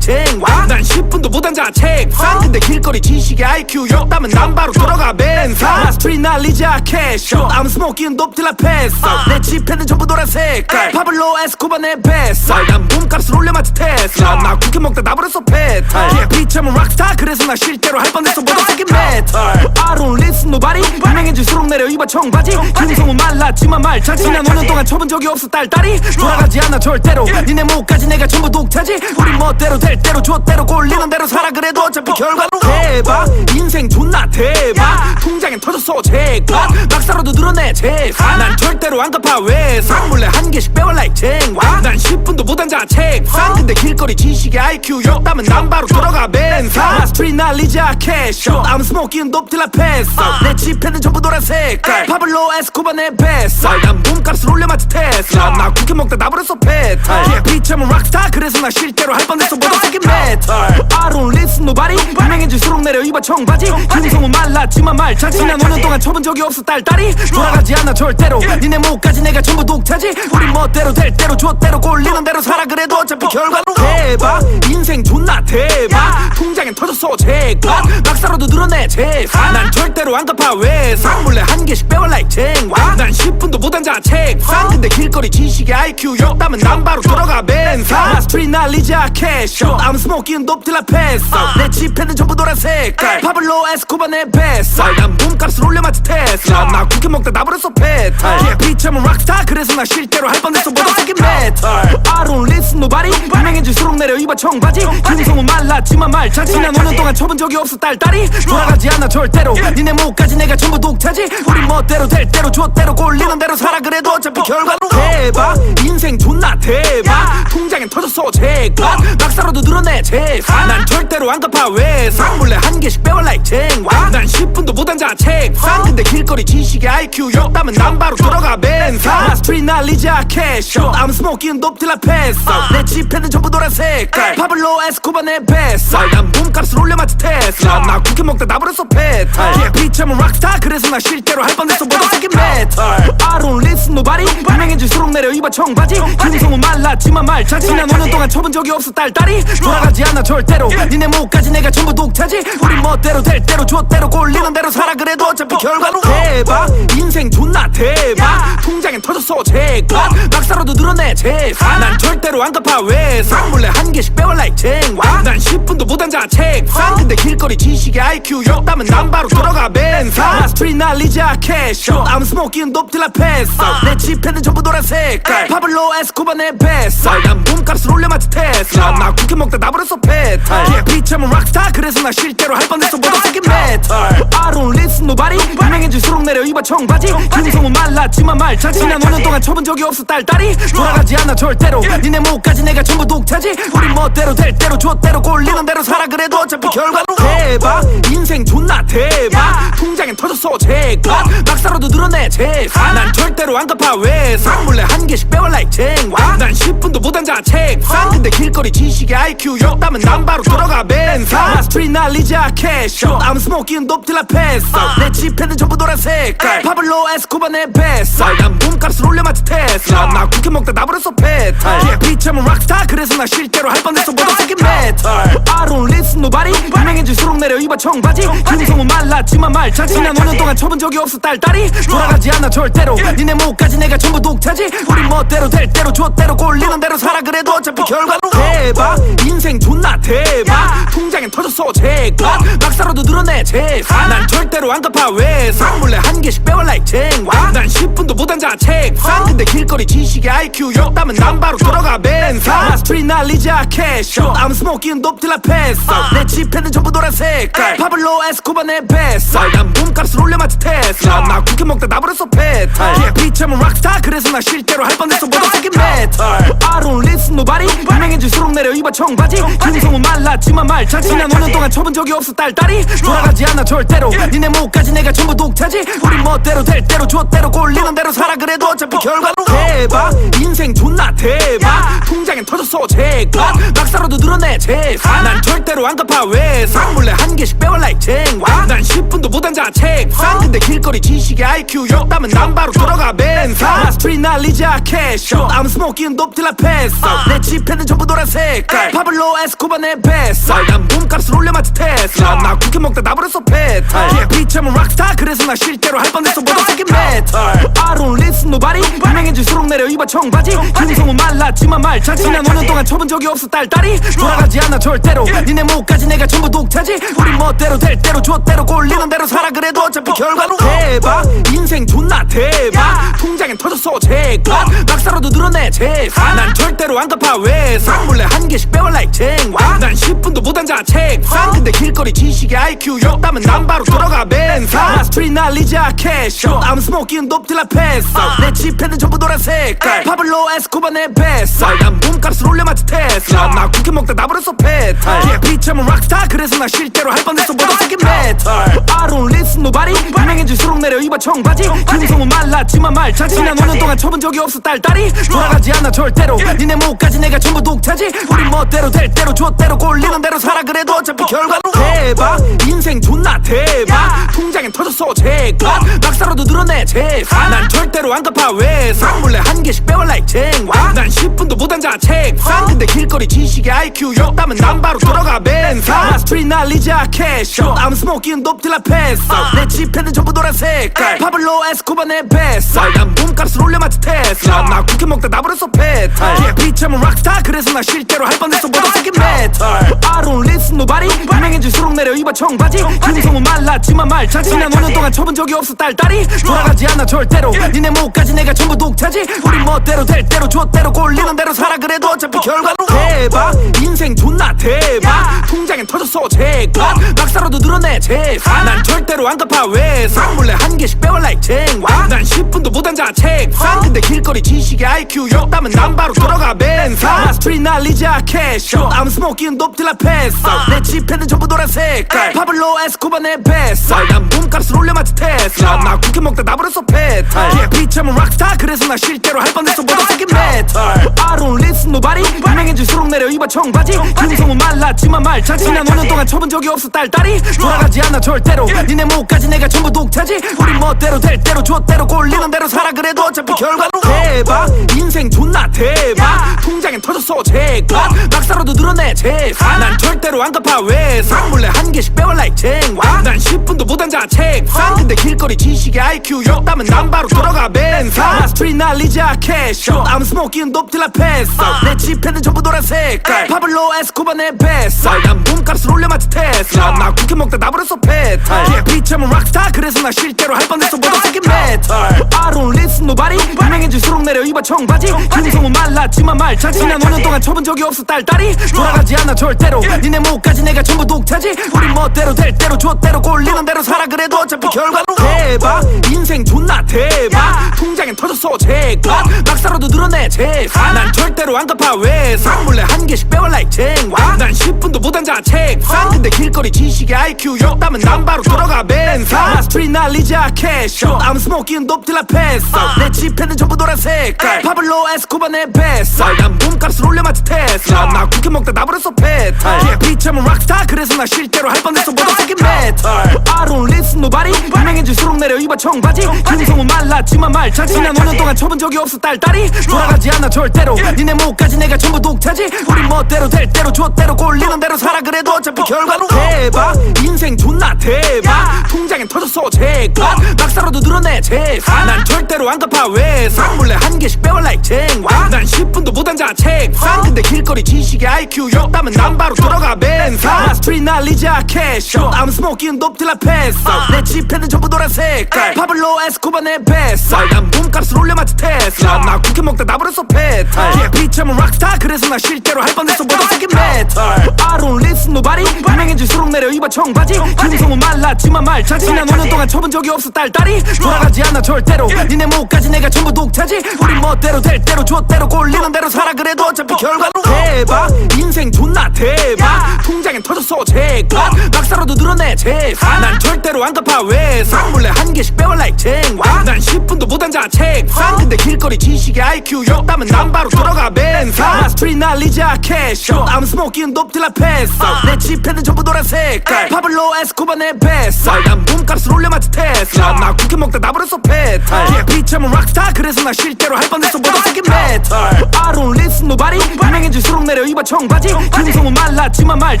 쟁와 난 10분도 못 앉아 책상 근데 길거리 지식의 IQ 욕담은 난 바로 들어가 벤상 나 스트리트 날리자 캐쇼 I'm smoking dope till I pass out 내 지폐는 전부 노란색 파블로 에스코바 내 뱃살 난 몸값을 올려맞지 테슬라 나 쿠키 먹다 나버렸어 페탈 yeah, 비참은 락스타 그래서 나 실제로 할 뻔했어 모두 새긴 메탈 I don't listen nobody 유명해질수록 내려 입어 청바지 김성은 말랐지만 말차 지난 5년 동안 쳐본 적이 없어 딸딸이 돌아가지 않아 절대로 니네 목까지 내가 전부 독차지 우리 멋대로 될 대로 좆대로 꼴리는 대로 살아 그래도 어차피 결과로 대박 인생 존나 대박 통장엔 터졌어 제가 막사로도 늘어내 재산 난 절대로 안 갚아 외상 몰래 한 개씩 빼와 like 쟁와 난 10분도 못 앉아 책상 근데 길거리 지식의 IQ 욕담은 난 바로 돌아가 벤상 나 스트리트 날리자 캐쇼 I'm smoking dope till I pass out 내 지폐는 전부 노란색 파블로 에스코바 내 뱃살 난 몸값을 올려맞지 테슬라 나 쿠키 먹다 나버렸어 페탈 yeah, 비참은 락스타 그래서 나 실제로 할 뻔했어 모두 새긴 메탈 I don't listen nobody 유명해질수록 내려 입어 청바지 김성은 말랐지만 말차 지난 5년 동안 쳐본 적이 없어 딸딸이 돌아가지 않아 절대로 니네 목까지 내가 전부 독차지 우리 멋대로 될 대로 좆대로 꼴리는 대로 살아 그래도 어차피 결과로 대박 인생 존나 대박 통장엔 터졌어 제가 막사로도 늘어내 재산 난 절대로 안 갚아 외상 몰래 한 개씩 빼와 like 쟁와 난 10분도 못 앉아 책상 근데 길거리 지식의 IQ 욕담은 난 바로 돌아가 벤상 나 스트리트 날리자 캐쇼 I'm smoking dope till I pass out 내 지폐는 전부 노란색 파블로 에스코바 내 뱃살 난 몸값을 올려맞지 테슬라 나 쿠키 먹다 나버렸어 페탈 yeah, 비참은 락스타 그래서 나 실제로 할 뻔했어 모두 새긴 메탈 I don't listen nobody 유명해질수록 내려 입어 청바지 김성은 말랐지만 말차 지난 5년 동안 쳐본 적이 없어 딸딸이 돌아가지 않아 절대로 니네 목까지 내가 전부 독차지 우리 멋대로 될 대로 좆대로 꼴리는 대로 살아 그래도 어차피 결과로 대박 인생 존나 대박 통장엔 터졌어 제가 막사로도 늘어내 재산 난 절대로 안 갚아 외상 몰래 한 개씩 빼와 like 쟁와 난 10분도 못 앉아 책상 근데 길거리 지식의 IQ 욕담은 난 바로 들어가 벤상 나 스트리트 날리자 캐쇼 I'm smoking dope till I pass out 내 지폐는 전부 노란색 파블로 에스코바 내 뱃살 난 몸값을 올려맞지 테슬라 나 쿠키 먹다 나버렸어 페탈 yeah, 비참은 락스타 그래서 나 실제로 할 뻔했어 모두 새긴 메탈 I don't listen nobody 유명해질수록 내려 입어 청바지 김성은 말랐지만 말차 지난 5년 동안 쳐본 적이 없어 딸딸이 돌아가지 않아 절대로 니네 목까지 내가 전부 독차지 우리 멋대로 될 대로 좆대로 꼴리는 대로 살아 그래도 어차피 결과로 대박 인생 존나 대박 통장엔 터졌어 제가 막사로도 늘어내 재산 난 절대로 안 갚아 외상 몰래 한 개씩 빼와 like 쟁와 난 10분도 못 앉아 책상 근데 길거리 지식의 IQ 욕담은 난 바로 돌아가 벤상 나 스트리트 날리자 캐쇼 I'm smoking dope till I pass out 내 지폐는 전부 노란색 파블로 에스코바 내 뱃살 난 몸값을 올려맞지 테슬라 나 쿠키 먹다 나버렸어 페탈 yeah, 비참은 락스타 그래서 나 실제로 할 뻔했어 모두 새긴 메탈 I don't listen nobody 유명해질수록 내려 입어 청바지 김성은 말랐지만 말차 지난 5년 동안 쳐본 적이 없어 딸딸이 돌아가지 않아 절대로 니네 목까지 내가 전부 독차지 우리 멋대로 될 대로 좆대로 꼴리는 대로 살아 그래도 어차피 결과로 대박 인생 존나 대박 통장엔 터졌어 제가 막사로도 늘어내 재산 난 절대로 안 갚아 외상 몰래 한 개씩 빼와 like 쟁와 난 10분도 못 앉아 책상 근데 길거리 지식의 IQ 욕담은 난 바로 들어가 벤상 나 스트리트 날리자 캐쇼 I'm smoking dope till I pass out 내 지폐는 전부 노란색 파블로 에스코바 내 뱃살 난 몸값을 올려맞지 테슬라 나 쿠키 먹다 나버렸어 페탈 yeah, 비참은 락스타 그래서 나 실제로 할 뻔했어 모두 새긴 메탈 I don't listen nobody 유명해질수록 내려 입어 청바지 김성은 말랐지만 말차 지난 5년 동안 쳐본 적이 없어 딸딸이 돌아가지 않아 절대로 니네 목까지 내가 전부 독차지 우리 멋대로 될 대로 좆대로 꼴리는 대로 살아 그래도 어차피 결과로 대박 인생 존나 대박 통장엔 터졌어 제가 막사로도 늘어내 재산 난 절대로 안 갚아 외상 몰래 한 개씩 빼와 like 쟁와 난 10분도 못 앉아 책상 근데 길거리 지식의 IQ 욕담은 난 바로 들어가 벤상 스트릿 날리자 캐쇼 I'm smoking dope till I pass out 내 지폐는 전부 노란색 파블로 에스코바 내 뱃살 난 몸값을 올려 마치 테슬라 나 쿠키 먹다 나버렸어 페탈 비참은 락스타 그래서 나 실제로 할 뻔했어 모두 새긴 메탈 I don't listen nobody 유명해질수록 내려 입어 청바지 금성은 말랐지만 말차지 난 5년 동안 쳐본 적이 없어 딸딸이 돌아가지 않아 절대로 니네 목까지 내가 전부 독차지 우리 멋대로 될 대로 줬대로 꼴리는 대로 살아 그래도 어차피 결과는 대박 인생 존나 대박 통장엔 터졌어 제가 낙사로도 늘어내 제사 난 절대로 안 갚아 외상 몰래 한 개씩 빼와 like 쟁와 난 10분도 못 앉아 책상 근데 길거리 지식의 IQ 욕담은 난 바로 들어가 벤사 스트릿 날리자 캐쇼 I'm smoking dope till I pass out 내 지폐는 전부 노란색 파블로 에스코바 내 뱃살 난 몸값을 올려 마치 테슬라 나 쿠키 먹다 나버렸어 페탈 비참은 락스타 그래서 나 실제로 할 뻔했어 모두 새긴 메탈 I don't listen nobody 유명해질수록 내려 입어 청바지 금성은 말랐지만 말차지 난 5년 동안 쳐본 적이 없어 딸딸이 돌아가지 않아 절대로 니네 목까지 내가 전부 독차지 우리 멋대로 될 대로 줬대로 꼴리는 대로 살아 그래도 어차피 결과는 대박 인생 존나 대박 통장엔 터졌어 제가 낙사로도 늘어내 제사 난 절대로 안 갚아 외상 몰래 한 개씩 빼와 like 쟁와 난 10분도 못 앉아 책상 근데 길거리 지식의 IQ 욕담은 난 바로 들어가 벤사 스트릿 날리자 캐쇼 I'm smoking dope till I pass out 내 지폐는 전부 노란색 파블로 에스코바 내 뱃살 난 몸값을 올려 마치 테슬라 나 쿠키 먹다 나버렸어 페탈 비참은 락스타 그래서 나 실제로 할 뻔했어 모두 새긴 메탈 I don't listen nobody 유명해질수록 내려 입어 청바지 금성은 말랐지만 말차지 난 5년 동안 쳐본 적이 없어 딸딸이 돌아가지 않아 절대로 니네 목까지 내가 전부 독차지 우리 멋대로 될 대로 줬대로 꼴리는 대로 살아 그래도 어차피 결과는 대박 인생 존나 대박 통장엔 터졌어 제가 낙사로도 늘어내 제사 난 절대로 안 갚아 외상 몰래 한 개씩 빼와 like 쟁와 난 10분도 못 앉아 책상 근데 길거리 지식의 IQ 욕담은 난 바로 들어가 벤사 스트릿 날리자 캐쇼 I'm smoking dope till I pass out 내 지폐는 전부 노란색 파블로 에스코바 내 뱃살 난 몸값을 올려 마치 테슬라 나 쿠키 먹다 나버렸어 페탈 비참은 락스타 그래서 나 실제로 할 뻔했어 모두 새긴 메탈 I don't listen nobody 유명해질수록 내려 입어 청바지 금성은 말랐지만 말차지 난 5년 동안 쳐본 적이 없어 딸딸이 돌아가지 않아 절대로 니네 목까지 내가 전부 독차지 우리 멋대로 될 대로 줬대로 꼴리는 대로 살아 그래도 어차피 결과는 대박 인생 존나 대박 통장엔 터졌어 제가 낙사로도 늘어내 제사 난 절대로 안 갚아 외상 몰래 한 개씩 빼와 like 쟁와 난 10분도 못 앉아 책상 근데 길거리 지식의 IQ 욕담은 난 바로 들어가 벤사 스트릿 날리자 캐쇼 I'm smoking dope till I pass out 내 지폐는 전부 노란색 파블로 에스코바 내 뱃살 난 몸값을 올려 마치 테슬라 나 쿠키 먹다 나버렸어 페탈 비참은 락스타 그래서 나 실제로 할 뻔했어 모두 새긴 메탈 I don't listen nobody 유명해질수록 내려 입어 청바지 금성은 말랐지만 말차지 난 5년 동안 쳐본 적이 없어 딸딸이 돌아가지 않아 절대로 니네 목까지 내가 전부 독차지 우리 멋대로 될 대로 줬대로 꼴리는 대로 살아 그래도 어차피 결과는 대박 인생 존나 대박 통장엔 터졌어 제가 낙사로도 늘어내 제사 난 절대로 안 갚아 외상 몰래 한 개씩 빼와 like 쟁와 난 10분도 못 앉아 책상 근데 길거리 지식의 IQ 욕담은 난 바로 들어가 벤사 스트릿 날리자 캐쇼 I'm smoking dope till I pass out 내 지폐는 전부 노란색 파블로 에스코바 내 뱃살 난 몸값을 올려 마치 테슬라 나 쿠키 먹다 나버렸어 페탈 비참은 락스타 그래서 나 실제로 할 뻔했어 모두 새긴 메탈 I don't listen nobody 유명해질수록 내려 입어 청바지 금성은 말랐지만 말차지 난 5년 동안 쳐본 적이 없어 딸딸이 돌아가지 않아 절대로 니네 목까지 내가 전부 독차지 우리 멋대로 될 대로 줬대로 꼴리는 대로 살아 그래도 어차피 결과는 대박 인생 존나 대박 통장엔 터졌어 제가 낙사로도 늘어내 제사 난 절대로 안 갚아 외상 몰래 한 개씩 빼와 like 쟁와 난 10분도 못 앉아 책상 근데 길거리 지식의 IQ 욕담은 난 바로 들어가 벤사 스트릿 날리자 캐쇼 I'm smoking dope till I pass out 내 지폐는 전부 노란색 파블로 에스코바 내 뱃살 난 몸값을 올려 마치 테슬라 나 쿠키 먹다 나버렸어 페탈 비참은 락스타 그래서 나 실제로 할 뻔했어 모두 새긴 메탈 I don't listen nobody 유명해질수록 내려 입어 청바지 금성은 말랐지만 말차지 난 5년 동안 쳐본 적이 없어 딸딸이 돌아가지 않아 절대로 니네 목까지 내가 전부 독차지 우리 멋대로 될 대로 줬대로 꼴리는 대로 살아 그래도 어차피 결과는 대박 인생 존나 대박 통장엔 터졌어 제가 낙사로도 늘어내 제사 난 절대로 안 갚아 외상 몰래 한 개씩 빼와 like 쟁와 난 10분도 못 앉아 책상 근데 길거리 지식의 IQ 욕담은 난 바로 들어가 벤사 스트릿 날리자 캐쇼 I'm smoking dope till I pass out 내 지폐는 전부 노란색 파블로 에스코바 내 뱃살 난 몸값을 올려 마치 테슬라 나 쿠키 먹다 나버렸어 페탈 비참은 락스타 그래서 그래서 나 실제로 할 뻔했어 보다 세긴 메탈 I don't listen nobody 유명해질수록 내려 입어 청바지 김성우 말랐지만 말 잘지 난 5년 동안 쳐본 적이 없어 딸딸이 돌아가지 않아 절대로 니네 목까지 내가 전부 독차지 우리 멋대로 될 대로 줬대로 꼴리는 대로 살아 그래도 어차피 결과로 대박 인생 존나 대박 통장엔 터졌어 제값 박사로도 늘어내 재산 난 절대로 안 갚아 외상 몰래 한 개씩 빼와 like 쟁반 난 10분도 못 앉아 책상 근데 길거리 지식의 IQ 욕담은 난 바로 들어가 벤상 나 스트릿 날리자 캐쇼 I'm smoking dope till I pass out 내 지폐는 전부 노란 색깔 파블로 에스코바 내 뱃살 난 몸값을 올려맞지 테슬라 나 쿠키 먹다 나버렸어 페탈 yeah, 비참은 락스타 그래서 나 실제로 할 뻔했어 보다 세긴 메탈 I don't listen nobody 유명해질수록 내려 입어 청바지 김성우 말랐지만 말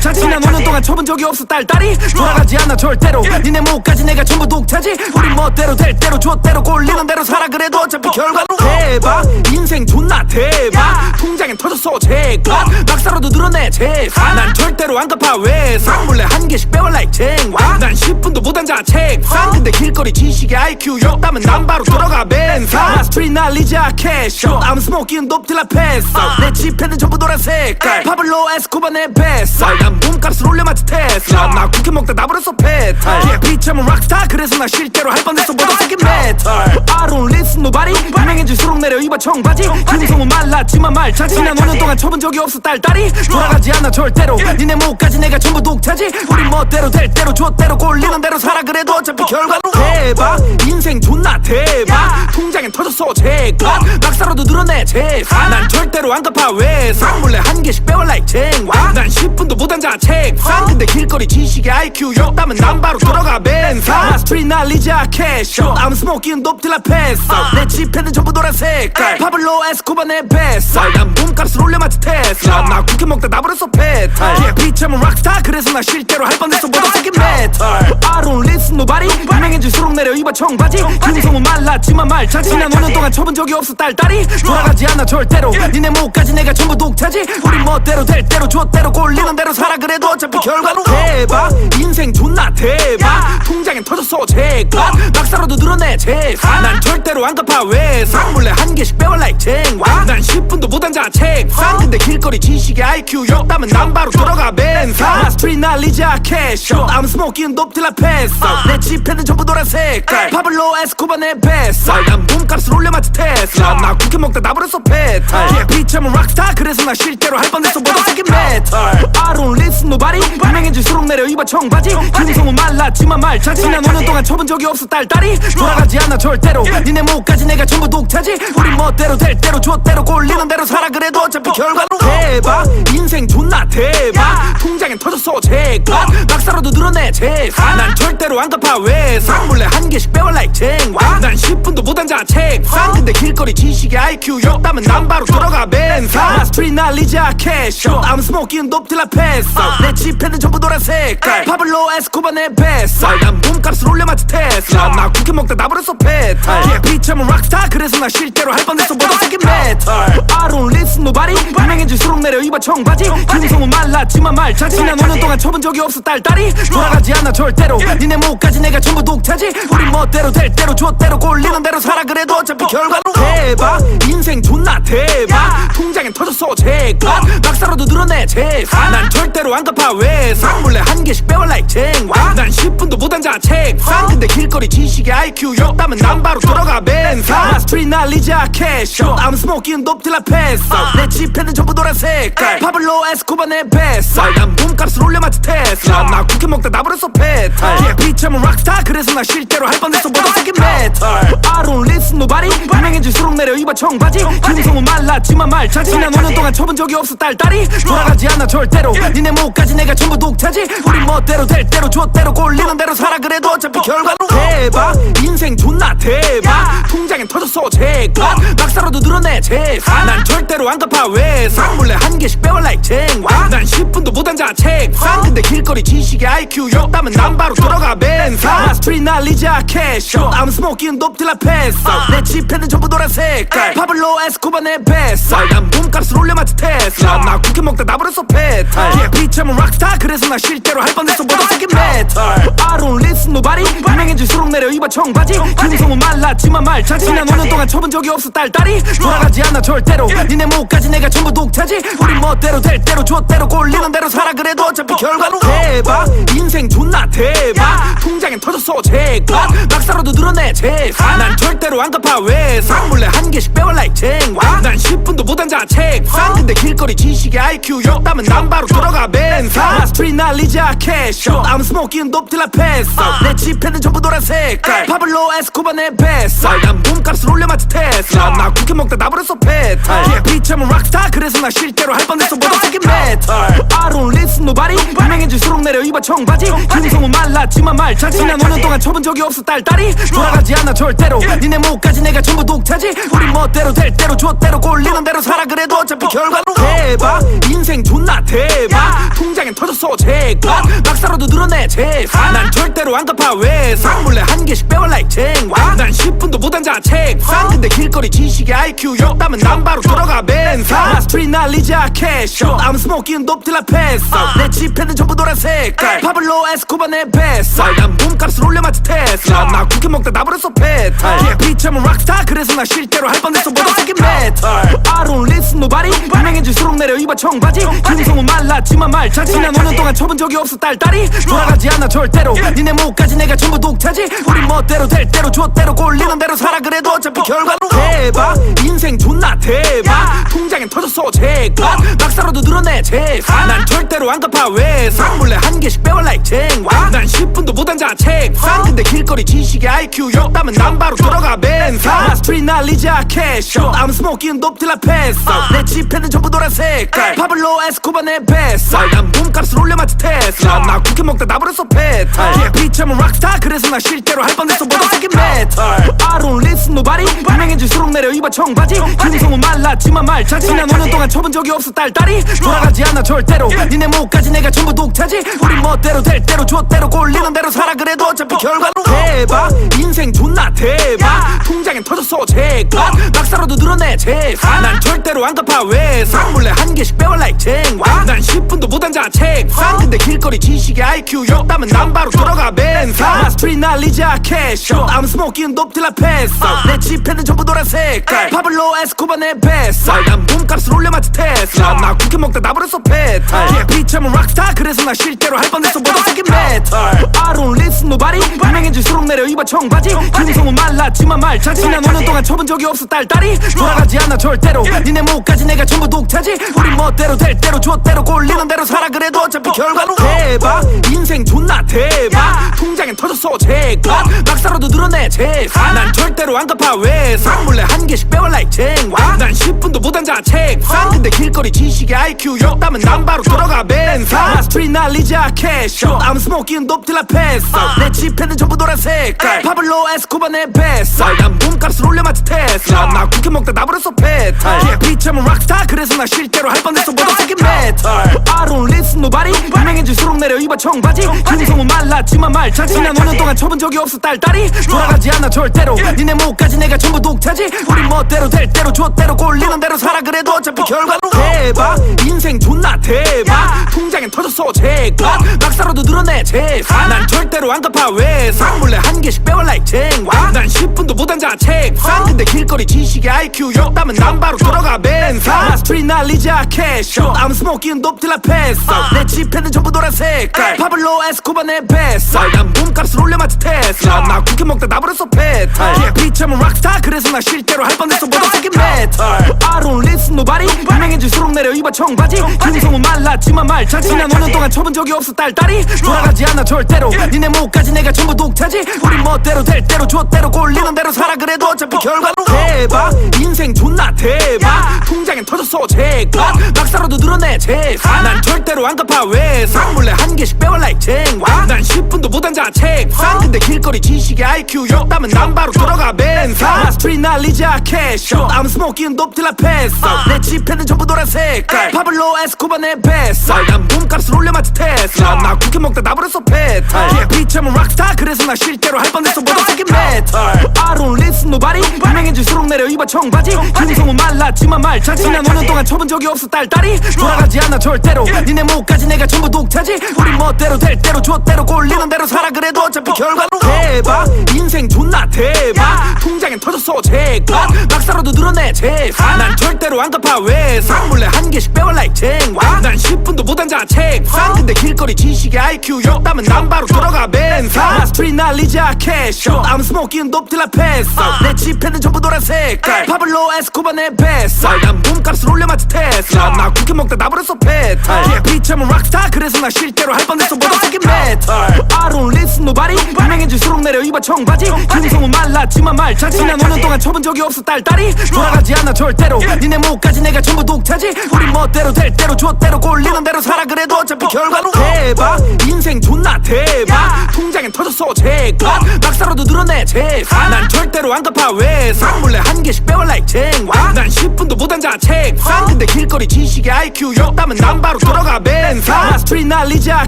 잘지 난 5년 동안 쳐본 적이 없어 딸딸이 돌아가지 않아 절대로 니네 목까지 내가 전부 독차지 우리 멋대로 될 대로 줬대로 꼴리는 대로 살아 그래도 어차피 결과로 대박 인생 존나 대박 통장엔 터졌어 제값 박사로도 늘어내 재산 난 절대로 안 갚아 외상 몰래 한 개씩 빼와 like 쟁반 난 10분도 못 앉아 책상 근데 길거리 지식의 IQ 욕담은 난 바로 들어가 벤상 나 스트릿 날리자 캐쇼 I'm smoking dope till I pass out 내 지폐는 전부 노란 색깔 파블로 에스코바 내 뱃살 난 몸값을 올려맞지 테슬라 나 쿠키 먹다 나버렸어 페탈 yeah, 비참은 락스타 그래서 나 실제로 할 뻔했어 보다 세긴 메탈 I don't listen nobody 유명해질수록 내려 입어 청바지 김성우 말랐지만 말 잘지 난 5년 동안 쳐본 적이 없어 딸딸이 돌아가지 않아 절대로 니네 목까지 내가 전부 독차지 우리 멋대로 될 대로 줬대로 꼴리는 대로 살아 그래도 어차피 결과로 대박 인생 존나 대박 통장엔 터졌어 제값 박사로도 늘어내 재산 난 절대로 안 갚아 외상 몰래 한 개씩 빼와 like 쟁반 난 10분도 못 앉아 책상 근데 길거리 지식의 IQ 욕담은 난 바로 들어가 벤상 나 스트릿 날리자 캐쇼 I'm smoking dope till I pass out 내 지폐는 전부 노란 색깔 파블로 에스코바 내 뱃살 난 몸값을 올려맞지 테슬라 나 쿠키 먹다 나버렸어 페탈 yeah, 비참은 락스타 그래서 나 실제로 할 뻔했어 보다 세긴 메탈 I don't listen nobody 유명해질수록 내려 입어 청바지 김성우 말랐지만 말 잘지 난 5년 동안 쳐본 적이 없어 딸딸이 돌아가지 않아 절대로 니네 목까지 내가 전부 독차지 우리 멋대로 될 대로 줬대로 꼴리는 대로 살아 그래도 어차피 결과로 대박 인생 존나 대박 통장엔 터졌어 제값 박사로도 늘어내 재산 난 절대로 안 갚아 외상 몰래 한 개씩 빼와 like 쟁반 난 10분도 못 앉아 책상 근데 길거리 지식의 IQ 욕담은 난 바로 들어가 벤상 나 스트릿 날리자 캐쇼 I'm smoking dope till I pass out 내 지폐는 전부 노란 색깔 파블로 에스코바 내 뱃살 난 몸값을 올려맞지 테슬라 나 쿠키 먹다 나버렸어 페탈 yeah, 비참은 락스타 그래서 나 실제로 할 뻔했어 보다 세긴 메탈 I don't listen nobody 유명해질수록 내려 입어 청바지 김성우 말랐지만 말 잘지 난 5년 동안 쳐본 적이 없어 딸딸이 돌아가지 않아 절대로 니네 목까지 내가 전부 독차지 우리 멋대로 될 대로 줬대로 꼴리는 대로 살아 그래도 어차피 결과로 대박 인생 존나 대박 통장엔 터졌어 제값 박사로도 늘어내 재산 난 절대로 안 갚아 외상 몰래 한 개씩 빼와 like 쟁반 난 10분도 못 앉아 책상 근데 길거리 지식의 IQ 욕담은 난 바로 들어가 벤상 나 스트릿 날리자 캐쇼 I'm smoking dope till I pass out 내 지폐는 전부 노란 색깔 파블로 에스코바 내 뱃살 난 몸값을 올려맞지 테슬라 나 쿠키 먹다 나버렸어 페탈 yeah, 비참은 락스타 그래서 나 실제로 할 뻔했어 보다 세긴 메탈 I don't listen nobody 유명해질수록 내려 입어 청바지 김성우 말랐지만 말 잘지 난 5년 동안 쳐본 적이 없어 딸딸이 돌아가지 않아 절대로 니네 목까지 내가 전부 독차지 우리 멋대로 될 대로 줬대로 꼴리는 대로 살아 그래도 어차피 결과로 대박 인생 존나 대박 통장엔 터졌어 제값 박사로도 늘어내 재산 난 절대로 안 갚아 외상 몰래 한 개씩 빼와 like 쟁반 난 10분도 못 앉아 책상 근데 길거리 지식의 IQ 욕담은 난 바로 들어가 벤상 나 스트릿 날리자 캐쇼 I'm smoking dope till I pass out 내 지폐는 전부 노란 색깔 파블로 에스코바 내 뱃살 난 몸값을 올려맞지 테슬라 나 쿠키 먹다 나버렸어 페탈 yeah, 비참은 락스타 그래서 나 실제로 할 뻔했어 보다 세긴 메탈 I don't listen nobody 유명해질수록 내려 입어 청바지 김성우 말랐지만 말 잘지 난 5년 동안 쳐본 적이 없어 딸딸이 돌아가지 않아 절대로 니네 목까지 내가 전부 독차지 우리 멋대로 될 대로 줬대로 꼴리는 대로 살아 그래도 어차피 결과로 대박 인생 존나 대박 통장엔 터졌어 제값 박사로도 늘어내 재산 난 절대로 안 갚아 외상 몰래 한 개씩 빼와 like 쟁반 난 10분도 못 앉아 책상 근데 길거리 지식의 IQ 욕담은 난 바로 들어가 벤상 나 스트릿 날리자 캐쇼 I'm smoking 스모키는 높딜라 뱃살 내 지폐는 전부 노란색 파블로 에스코바 내 뱃살 난 몸값을 올려마치 테슬라 나 쿠키 먹다 나버렸어 페탈 비참은 락스타 그래서 나 실제로 할 뻔했어 모더새끼 메탈 I don't listen nobody 유명해질수록 내려 입어 청바지 김성은 말랐지만 말차지 지난 5년 동안 쳐본 적이 없어 딸딸이 돌아가지 않아 절대로 니네 목까지 내가 전부 독차지 우리 멋대로 될 대로 좆대로 꼴리는 대로 살아 그래도 어차피 결과는 대박 인생 존나 대박 통장엔 터졌어 제가 막사로도 늘어내 재산 난 절대로 안 갚아 외상 몰래 한 개씩 빼와 like 쟁반 난 10분도 못 앉아 책상 근데 길거리 지식의 IQ 역담은 난 바로 들어가 벤상 나 스트릿 날리자 캐셔 I'm smoking dope till I pass out 내 지폐는 전부 노란색 파블로 에스코바 내 뱃살 난 몸값을 올려마치 테슬라 나 쿠키 먹다 나버렸어 페탈 비참은 락스타 그래서 나 실제로 할 뻔했어 모더새끼 메탈 I don't listen nobody 유명해질수록 내려 입어 청바지 김성은 말랐지만 말차지 지난 5년 동안 쳐본 적이 없어 딸딸이 돌아가지 않아 절대로 니네 목까지 내가 전부 독차지 우리 멋대로 될 대로 좆대로 꼴리는 대로 살아 그래도 어차피 결과는 대박 인생 존나 대박 통장엔 터졌어 제가 막사로도 늘어내 재산 난 절대로 안 갚아 외상 몰래 한 개씩 빼와 like 쟁반 난 10분도 못 앉아 책상 근데 길거리 지식의 IQ 역담은 난 바로 들어가 벤상 나 스트릿 날리자 캐셔 I'm smoking dope till I pass out 내 지폐는 전부 노란색 파블로 에스코바 내 뱃살 난 몸값을 올려마치 테슬라 나 쿠키 먹다 나버렸어 페탈 비참은 락스타 그래서 나 실제로 할 뻔했어 모더새끼 메탈 I don't listen nobody 유명해질수록 내려 입어 청바지 김성은 말랐지만 말차지 지난 5년 동안 쳐본 적이 없어 딸딸이 돌아가지 않아 절대로 니네 목까지 내가 전부 독차지 우리 멋대로 될 대로 좆대로 꼴리는 대로 살아 그래도 어차피 결과는 대박 인생 존나 대박 통장엔 터졌어 제가 막사로도 늘어내 재산 난 절대로 안 갚아 외상 몰래 한 개씩 빼와 like 쟁반 난 10분도 못 앉아 책상 근데 길거리 지식의 IQ 역담은 난 바로 들어가 벤상 나 스트릿 날리자 캐셔 I'm smoking dope till I pass out 내 지폐는 전부 노란색 파블로 에스코바 내 뱃살 난 몸값을 올려마치 테슬라 나 쿠키 먹다 나버렸어 페탈 비참은 락스타 그래서 나 실제로 할 뻔했어 모더새끼 메탈 I don't listen nobody 유명해질수록 내려 입어 청바지 김성은 말랐지만 말차지 지난 5년 동안 쳐본 적이 없어 딸딸이 돌아가지 않아 절대로 니네 목까지 내가 전부 독차지 우리 멋대로 될 대로 좆대로 꼴리는 대로 살아 그래도 어차피 결과는 대박 인생 존나 대박 통장엔 터졌어 제가 막사로도 늘어내 재산 난 절대로 안 갚아 외상 몰래 한 개씩 빼와 like 쟁반 난 10분도 못 앉아 책상 근데 길거리 지식의 IQ 역담은 난 바로 들어가 벤상 나 스트릿 날리자 캐셔 I'm smoking dope till I pass out 내 지폐는 전부 노란색 파블로 에스코바 내 뱃살 난 몸값을 올려마치 테슬라 나 쿠키 먹다 나버렸어 페탈 비참은 락스타 그래서 나 실제로 할 뻔했어 모더새끼 메탈 I don't listen nobody 유명해질수록 내려 입어 청바지 김성은 말랐지만 말차지 지난 5년 동안 쳐본 적이 없어 딸딸이 돌아가지 않아 절대로 니네 목까지 내가 전부 독차지 우리 멋대로 될 대로 좆대로 꼴리는 대로 살아 그래도 어차피 결과는 대박 인생 존나 대박 통장엔 터졌어 제가 막사로도 늘어내 재산 난 절대로 안 갚아 외상 몰래 한 개씩 빼와 like 쟁반 난 10분도 못 앉아 책상 근데 길거리 지식의 IQ 역담은 난 바로 들어가 벤상 나 스트릿 날리자 캐셔 I'm smoking dope till I pass out 내 지폐는 전부 노란색 파블로 에스코바 내 뱃살 난 몸값을 올려마치 테슬라 나 쿠키 먹다 나버렸어 페탈 비참은 락스타 그래서 나 실제로 할 뻔했어 모더새끼 메탈 I don't listen nobody 유명해질수록 내려 입어 청바지 김성은 말랐지만 말차지 지난 5년 동안 쳐본 적이 없어 딸딸이 돌아가지 않아 절대로 니네 목까지 내가 전부 독차지 우리 멋대로 될 대로 좆대로 꼴리는 대로 살아 그래도 어차피 결과는 대박 인생 존나 대박 통장엔 터졌어 제가 막사로도 늘어내 재산 난 절대로 안 갚아 외상 몰래 한 개씩 빼와 like 쟁반 난 10분도 못 앉아 책상 근데 길거리 지식의 IQ 역담은 난 바로 들어가 벤상 나 스트릿 날리자 캐셔 I'm smoking dope till I pass out 내 지폐는 전부 노란색 파블로 에스코바 내 뱃살 난 몸값을 올려마치 테슬라 나 쿠키 먹다 나버렸어 페탈 비참은 락스타 그래서 나 실제로 할 뻔했어 모더새끼 메탈 I don't listen nobody 유명해질수록 내려 입어 청바지 김성은 말랐지만 말차지 지난 5년 동안 쳐본 적이 없어 딸딸이 돌아가지 않아 절대로 니네 목까지 내가 전부 독차지 우리 멋대로 될 대로 좆대로 꼴리는 대로 살아 그래도 어차피 결과는 대박 인생 존나 대박 통장엔 터졌어 제가 막사로도 늘어내 재산 난 절대로 안 갚아 외상 몰래 한 개씩 빼와 like 쟁반 난 10분도 못 앉아 책상 근데 길거리 지식의 IQ 역담은 난 바로 들어가 벤상 나 스트릿 날리자 캐셔 I'm smoking dope till I pass out 내 지폐는 전부 노란색 파블로 에스코바 내 뱃살 난 몸값을 올려마치 테슬라 나 국회 먹다 나버렸어 페탈 yeah, 비참은 락스타 그래서 나 실제로 할 뻔했어 모두 새긴 메탈 I don't listen nobody 유명해질수록 내려 입어 청바지 김성은 말랐지만 말차지 난 5년 동안 쳐본 적이 없어 딸딸이 돌아가지 않아 절대로 니네 목까지 내가 전부 독차지 우리 멋대로 될 대로 좆대로 꼴리는 대로 살아 그래도 어차피 결과는 대박 인생 존나 대박 통장엔 터졌어 제값 막사로도 늘어내 재산 난 절대로 안 갚아 외상 몰래 한 개씩 빼와 like 쟁반 난 10분도 못 앉아 책상 근데 길거리 지식의 IQ 욕담은 난 바로 들어가 벤상 스트릿 날리자 캐쇼 I'm smoking dope till I pass out 내 지폐는 전부 노란색깔 파블로 에스코바 내 뱃살 난 몸값을 올려마치 테슬라 나 국회 먹다 나버렸어 페탈 yeah, 비참은 락스타 그래서 나 실제로 할 뻔했어 모두 새긴 메탈 I don't listen nobody 유명해질수록 내려 입어 청바지 김성은 말랐지만 말차지 난 5년 동안 쳐본 적이 없어 딸딸이 돌아가지 않아 절대로 니네 목까지 내가 전부 독차지 우리 멋대로 될 대로 좆대로 꼴리는 대로 살아 그래도 어차피 결과는 대박 인생 존나 대박 통장엔 터졌어 제값 막사로도 늘어내 재산 난 절대로 안 갚아 외상 몰래 한 개씩 빼와 like 쟁반 난 10분도 못 앉아 책상 근데 길거리 지식의 IQ 욕담은 난 바로 들어가 벤상 스트릿 날리자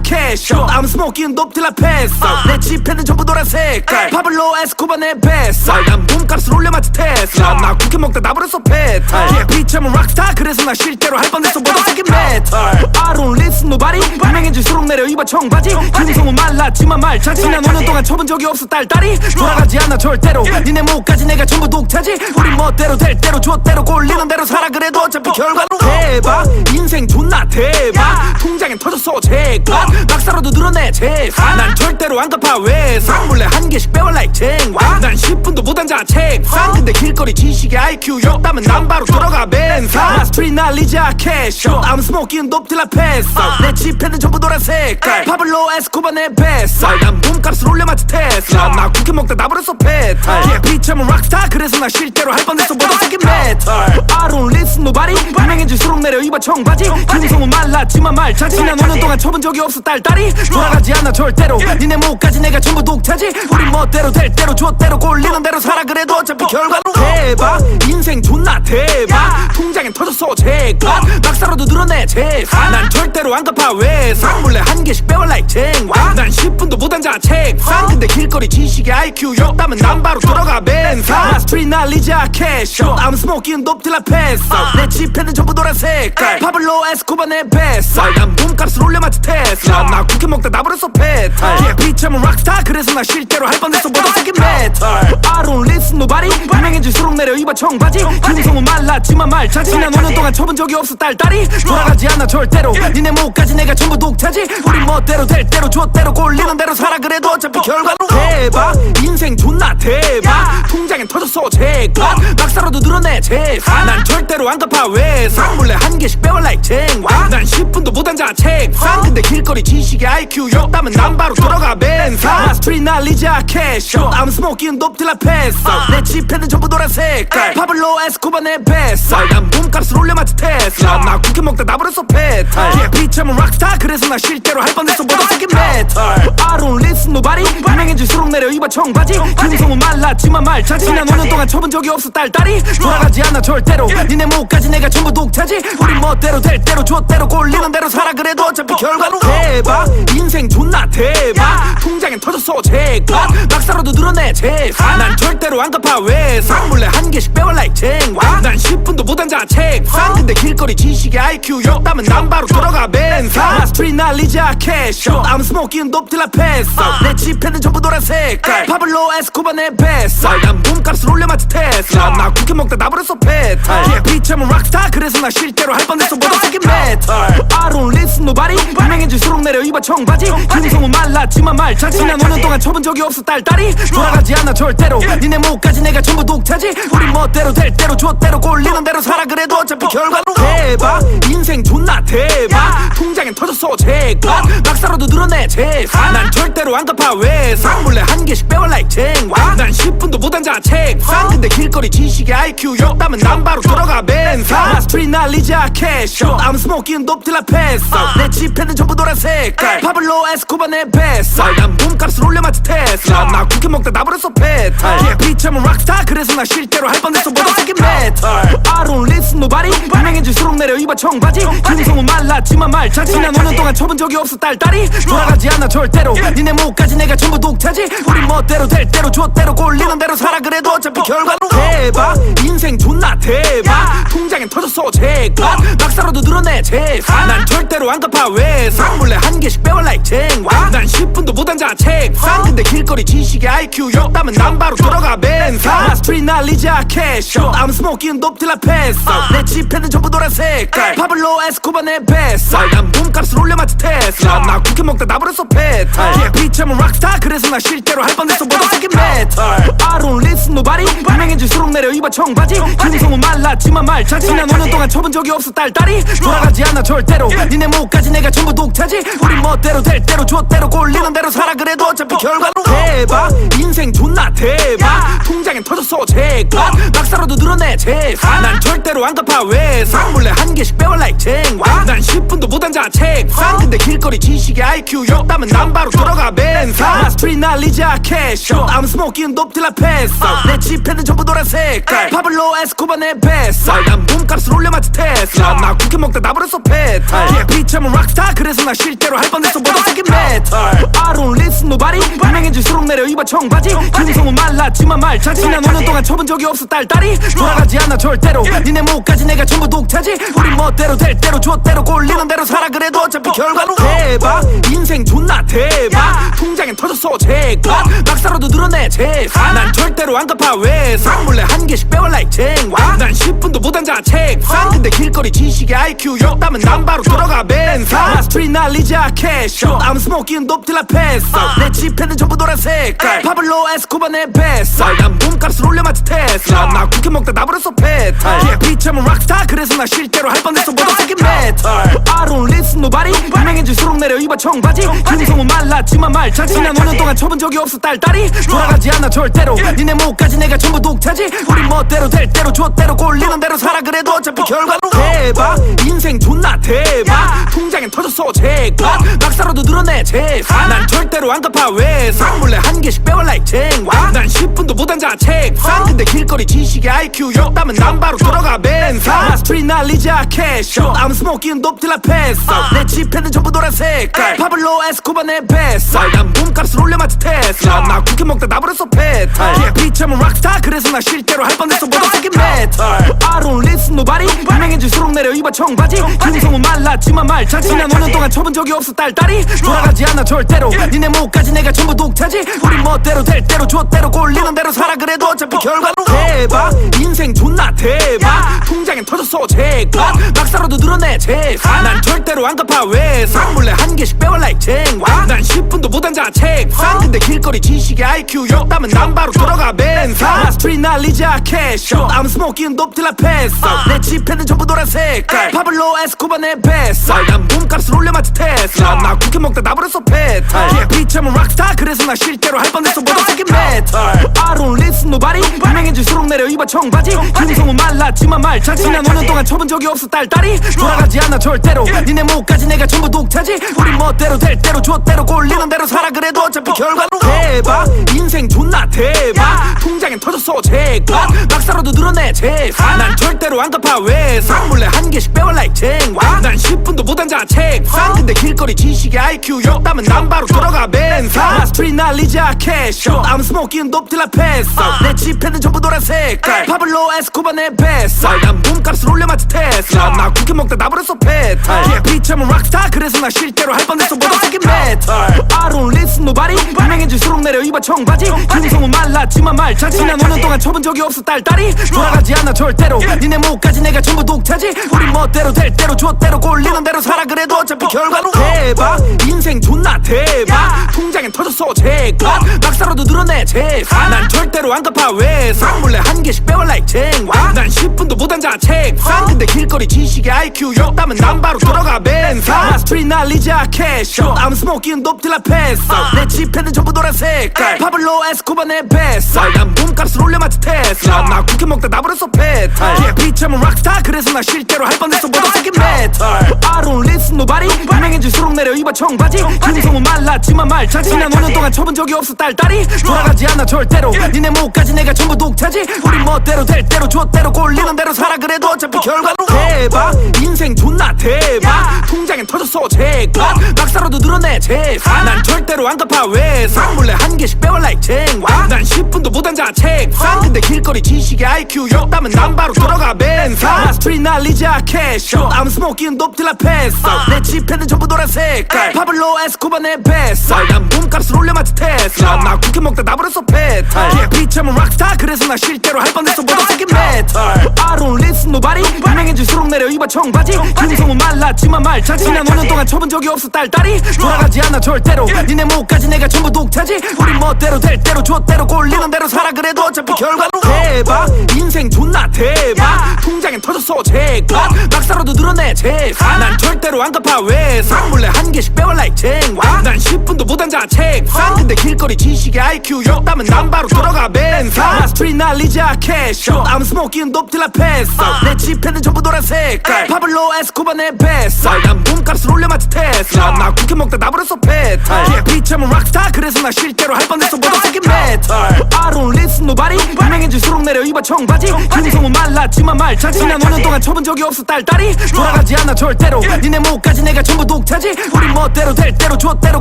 캐쇼 I'm smoking dope till I pass out 내 지폐는 전부 노란색깔 파블로 에스코바 내 뱃살 난 몸값을 올려마치 테슬라 나 국회 먹다 나버렸어 페탈 yeah, 비참은 락스타 그래서 나 실제로 할 뻔했어 모두 새긴 메탈 I don't listen nobody 유명해질수록 내려 입어 청바지 김성은 말랐지만 말차지 난 5년 동안 쳐본 적이 없어 딸딸이 돌아가지 않아 절대로 니네 목까지 내가 전부 독차지 우리 멋대로 될 대로 좆대로 꼴리는 대로 살아 그래도 어차피 결과는 대박 인생 존나 대박 통장엔 터졌어 제값 막사로도 늘어내 재산 난 절대로 안 갚아 외상 몰래 한 개씩 빼와 like 쟁반 난 10분도 못 앉아 책상 근데 길거리 지식의 IQ 욕담은 난 바로 들어가 벤상 스트릿 날리자 캐쇼 I'm smoking dope till I pass out 내 지폐는 전부 노란색깔 파블로 에스코바 내 뱃살 난 몸값을 올려마치 테슬라 나 국회 먹다 나버렸어 페탈 yeah, 비참은 락스타 그래서 나 실제로 할 뻔했어 모두 새긴 메탈 I don't listen nobody 유명해질수록 내려 입어 청바지 김성은 말랐지만 말차지 난 5년 동안 쳐본 적이 없어 딸딸이 돌아가지 않아 절대로 니네 목까지 내가 전부 독차지 우리 멋대로 될 대로 좆대로 꼴리는 대로 살아 그래도 어차피 결과는 대박 인생 존나 대박 통장엔 터졌어 제값 막사로도 늘어내 재산 난 절대로 안 갚아 외상 몰래 한 개씩 빼와 like 쟁반 난 10분도 못 앉아 책상 근데 길거리 지식의 IQ 욕담은 난 바로 들어가 벤상 스트릿 날리자 캐쇼 I'm smoking dope till I pass out 내 지폐는 전부 노란색깔 파블로 에스코바 내 뱃살 난 몸값을 올려마치 테슬라 나 국회 먹다 나버렸어 페탈 yeah, 비참은 락스타 그래서 나 실제로 할 뻔했어 모두 새긴 메탈 I don't listen nobody 유명해질수록 내려 입어 청바지 김성은 말랐지만 말차지 난 5년 동안 쳐본 적이 없어 딸딸이 돌아가지 않아 절대로 니네 목까지 내가 전부 독차지 우리 멋대로 될 대로 좆대로 꼴리는 대로 살아 그래도 어차피 결과는 대박 인생 존나 대박 통장엔 터졌어 제값 막사로도 늘어내 재산 난 절대로 안 갚아 외상 몰래 한 개씩 빼와 like 쟁반 난 10분도 못 앉아 책상 근데 길거리 지식의 IQ 욕담은 난 바로 들어가 벤상 스트릿 날리자 캐쇼 I'm smoking dope till I pass out 내 지폐는 전부 노란색깔 파블로 에스코바 내 뱃살 난 몸값을 올려마치 테슬라 나 국회 먹다 나버렸어 페탈 yeah, 비참은 락스타 그래서 나 실제로 할 뻔했어 모두 새긴 메탈 I don't listen nobody 유명해질수록 내려 입어 청바지 김성은 말랐지만 말차지 난 5년 동안 쳐본 적이 없어 딸딸이 돌아가지 않아 절대로 니네 목까지 내가 전부 독차지 우리 멋대로 될 대로 좆대로 꼴리는 대로 살아 그래도 어차피 결과는 대박 인생 존나 대박 통장엔 터졌어 제값 막사로도 늘어내 재산 난 절대로 안 갚아 외상 몰래 한 개씩 빼와 like 쟁반 난 10분도 못 앉아 책상 근데 길거리 지식의 IQ 욕담은 난 바로 들어가 벤상 스트릿 날리자 캐쇼 I'm smoking dope till I pass out 내 지폐는 전부 노란색깔 파블로 에스코바 내 뱃살 난 몸값을 올려마치 테슬라 나 국회 먹다 나버렸어 페탈 yeah, 비참은 락스타 그래서 나 실제로 할 뻔했어 모두 새긴 메탈 I don't listen nobody 유명해질수록 내려 입어 청바지 김성은 말랐지만 말차지 난 5년 동안 쳐본 적이 없어 딸딸이 돌아가지 않아 절대로 니네 목까지 내가 전부 독차지 우리 멋대로 될 대로 좆대로 꼴리는 대로 살아 그래도 어차피 결과는 대박 인생 존나 대박 통장엔 터졌어 제값 막사로도 늘어내 재산 난 절대로 안 갚아 외상 몰래 한 개씩 빼와 like 쟁반 난 난 10분도 못 앉아 책상 근데 길거리 지식의 IQ 욕담은 난 바로 돌아가 벤상 나 스트릿 날리자 캐쇼 I'm smoking dope till I pass out 내 지폐는 전부 노란색 파블로 에스코바 내 뱃살 난 몸값을 올려맞지 테슬라 나 쿠키 먹다 나버렸어 페탈 yeah, 비참은 락스타 그래서 나 실제로 할 뻔했어 모두 새긴 메탈 I don't listen nobody 유명해질수록 내려 입어 청바지 김성은 말랐지만 말차 지난 5년 동안 쳐본 적이 없어 딸딸이 돌아가지 않아 절대로 니네 목까지 내가 전부 독차지 우리 멋대로 될 대로 좆대로 꼴리는 대로 살아 그래도 어차피 결과는 대박 인생 존나 대박 통장엔 터졌어 제값 막사로도 늘어내 재산 난 절대로 안 갚아 외상 몰래 한 개씩 빼와 like 쟁와 난 10분도 못 앉아 책상 근데 길거리 지식의 IQ 욕담은 난 바로 들어가 벤상 나 스트릿 날리자 캐쇼 I'm smoking dope till I pass out 내 지폐는 전부 노란색 파블로 에스코바 내 뱃살 난 몸값을 올려맞지 테슬라 나 쿠키 먹다 나버렸어 페탈 yeah, 비참은 락스타 그래서 나 실제로 할 뻔했어 모두 새긴 메탈 I don't listen nobody 유명해질수록 내려 입어 청바지 김성은 말랐지만 말차 지난 5년 동안 쳐본 적이 없어 딸딸이 돌아가지 않아 절대로 니네 목까지 내가 전부 독차지 우리 멋대로 될 대로 좆대로 꼴리는 대로 살아 그래도 어차피 결과는 대박 인생 존나 대박 통장엔 터졌어 제값 막사로도 늘어내 재산 난 절대로 안 갚아 외상 몰래 한 개씩 빼와 like 쟁와 난 10분도 못 앉아 책상 근데 길거리 지식의 IQ 욕담은 난 바로 돌아가 벤상 나 스트릿 날리자 캐쇼 I'm smoking dope till I pass out 내 지폐는 전부 노란색 파블로 에스코바 내 뱃살 난 몸값을 올려맞지 테슬라 나 쿠키 먹다 나버렸어 페탈 yeah, 비참은 락스타 그래서 나 실제로 할 뻔했어 모두 새긴 메탈 I don't listen nobody 유명해질수록 내려 입어 청바지 김성은 말랐지만 말차 지난 5년 동안 쳐본 적이 없어 딸딸이 돌아가지 않아 절대로 니네 목까지 내가 전부 독차지 우리 멋대로 될 대로 좆대로 꼴리는 대로 살아 그래도 어차피 결과는 대박 인생 존나 대박 통장엔 터졌어 제값 막사로도 늘어내 재산 난 절대로 안 갚아 외상 몰래 한 개씩 빼와 like 쟁와 난 10분도 못 앉아 책상 근데 길거리 지식의 IQ 욕담은 난 바로 들어가 벤상 나 스트릿 날리자 캐쇼 I'm smoking dope till I pass out 내 지폐는 전부 노란색 파블로 에스코바 내 뱃살 난 몸값을 올려맞지 테슬라 나 쿠키 먹다 나버렸어 페탈 yeah, 비참은 락스타 그래서 나 실제로 할 뻔했어 모두 새긴 메탈 I don't listen nobody 유명해질수록 내려 입어 청바지 김성은 말랐지만 말차 지난 5년 동안 쳐본 적이 없어 딸딸이 돌아가지 않아 절대로 니네 목까지 내가 전부 독차지 우리 멋대로 될 대로 좆대로 꼴리는 대로 살아 그래도 어차피 결과는 대박 인생 존나 대박 통장엔 터졌어 제값 막사로도 늘어내 재산 난 절대로 안 갚아 외상 몰래 한 개씩 빼와 like 쟁와 난 10분도 못 앉아 책상 근데 길거리 지식의 IQ 욕담은 난 바로 들어가 벤상 나 스트릿 날리자 캐쇼 I'm smoking dope till I pass out 내 지폐는 전부 노란색 파블로 에스코바 내 뱃살 난 몸값을 올려맞지 테슬라 나 쿠키 먹다 나버렸어 페탈 yeah, 비참은 락스타 그래서 나 실제로 할 뻔했어 모두 새긴 메탈 I don't listen nobody 유명해질수록 내려 입어 청바지 김성은 말랐지만 말차 지난 5년 동안 쳐본 적이 없어 딸딸이 돌아가지 않아 절대로 니네 목까지 내가 전부 독차지 우리 멋대로 될 대로 좆대로 꼴리는 대로 살아 그래도 어차피 결과는 대박 인생 존나 대박 통장엔 터졌어 제값 막사로도 늘어내 재산 난 절대로 안 갚아 외상 몰래 한 개씩 빼와 like 쟁와 난 10분도 못 앉아 책상 근데 길거리 지식의 IQ 욕담은 난 바로 들어가 벤상 나 스트릿 날리자 캐쇼 I'm smoking dope till I pass out 내 지폐는 전부 노란색 파블로 에스코바 내 뱃살 난 몸값을 올려맞지 테슬라 나 쿠키 먹다 나버렸어 페탈 yeah, 비참은 락스타 그래서 나 실제로 할 뻔했어 모두 새긴 메탈 I don't listen nobody 유명해질수록 내려 입어 청바지 김성은 말랐지만 말차 지난 5년 동안 쳐본 적이 없어 딸딸이 돌아가지 않아 절대로 니네 목까지 내가 전부 독차지 우리 멋대로 될 대로 좆대로 꼴리는 대로 살아 그래도 어차피 결과는 대박 인생 존나 대박 통장엔 터졌어 제값 막사로도 늘어내 재산 난 절대로 안 갚아 외상 몰래 한 개씩 빼와 like 쟁와 난 10분도 못 앉아 책상 근데 길거리 지식의 IQ 욕담은 난 바로 들어가 벤상 나 스트릿 날리자 캐쇼 I'm smoking dope till I pass out 내 지폐는 전부 노란색 파블로 에스코바 내 뱃살 난 몸값을 올려맞지 테슬라 나 쿠키 먹다 나버렸어 페탈 yeah, 비참은 락스타 그래서 나 실제로 할 뻔했어 모두 새긴 메탈 I don't listen nobody 유명해질수록 내려 입어 청바지 김성은 말랐지만 말차 지난 5년 동안 쳐본 적이 없어 딸딸이 돌아가지 않아 절대로 니네 목까지 내가 전부 독차지 우리 멋대로 될 대로 좆대로 꼴리는 대로 살아 그래도 어차피 결과는 대박 인생 존나 대박 통장엔 터졌어 제값 막사로도 늘어내 재산 난 절대로 안 갚아 외상 몰래 한 개씩 빼와 like 쟁와 난 10분도 못 앉아 책상 근데 길거리 지식의 IQ 욕담은 난 바로 들어가 벤상 스트릿 날리자 캐쇼 I'm smoking dope till I pass out 내 지폐는 전부 노란색 파블로 에스코바 내 뱃살 난 몸값을 올려 마치 테슬라 나 쿠키 먹다 나버렸어 페탈 비참은 락스타 그래서 나 실제로 할 뻔했어 모두새끼 메탈 I don't listen nobody 유명해질수록 내려 입어 청바지 중성은 말랐지만 말차지 난 5년 동안 쳐본 적이 없어 딸딸이 돌아가지 않아 절대로 니네 목까지 내가 전부 독차지 우리 멋대로 될 대로 줬대로 꼴리는 대로 살아 그래도 어차피 결과는 대박 인생 존나 대박 통장엔 터졌어 제가 막사로도 늘어내 재산 난 절대로 안 갚아 외상 몰래 한 개씩 빼와 like 쟁반 난 10분도 못 앉아 책상 근데 길거리 지식의 IQ 욕담은 난 바로 들어가 벤상 스트릿 날리자 캐쇼 I'm smoking dope till I pass out 내 지폐는 전부 노란색 파블로 에스코바 내 뱃살 난 몸값을 올려 마치 테슬라 나 쿠키 먹다 나버렸어 페탈 비참은 락스타 그래서 나 실제로 할 뻔했어 모두새끼 메탈 I don't listen nobody 유명해질수록 내려 입어 청바지 중성은 말랐지만 말차지 난 5년 동안 쳐본 적이 없어 딸딸이 돌아가지 않아 절대로 니네 목까지 내가 전부 독차지 우리 멋대로 될 대로 줬대로 꼴리는 대로 살아 그래도 어차피 결과는 대박 인생 존나 대박 통장엔 터졌어 제가 막사로도 늘어내 재산 난 절대로 안 갚아 외상 몰래 한 개씩 빼와 like 쟁반 난 10분도 못 앉아 책상 근데 길거리 지식의 IQ 욕담은 난 바로 들어가 벤상 스트릿 날리자 캐쇼 I'm smoking dope till I pass out 내 지폐는 전부 노란색 파블로 에스코바 내 뱃살 난 몸값을 올려 마치 테슬라 나 쿠키 먹다 나버렸어 페탈 비참은 락스타 그래서 나 실제로 할 뻔했어 모두새끼 메탈 I don't listen nobody 유명해질수록 내려 입어 청바지 중성은 말랐지만 말차지 난 5년 동안 쳐본 적이 없어 딸딸이 돌아가지 않아 절대로 니네 목까지 내가 전부 독차지 우리 멋대로 될 대로 줬대로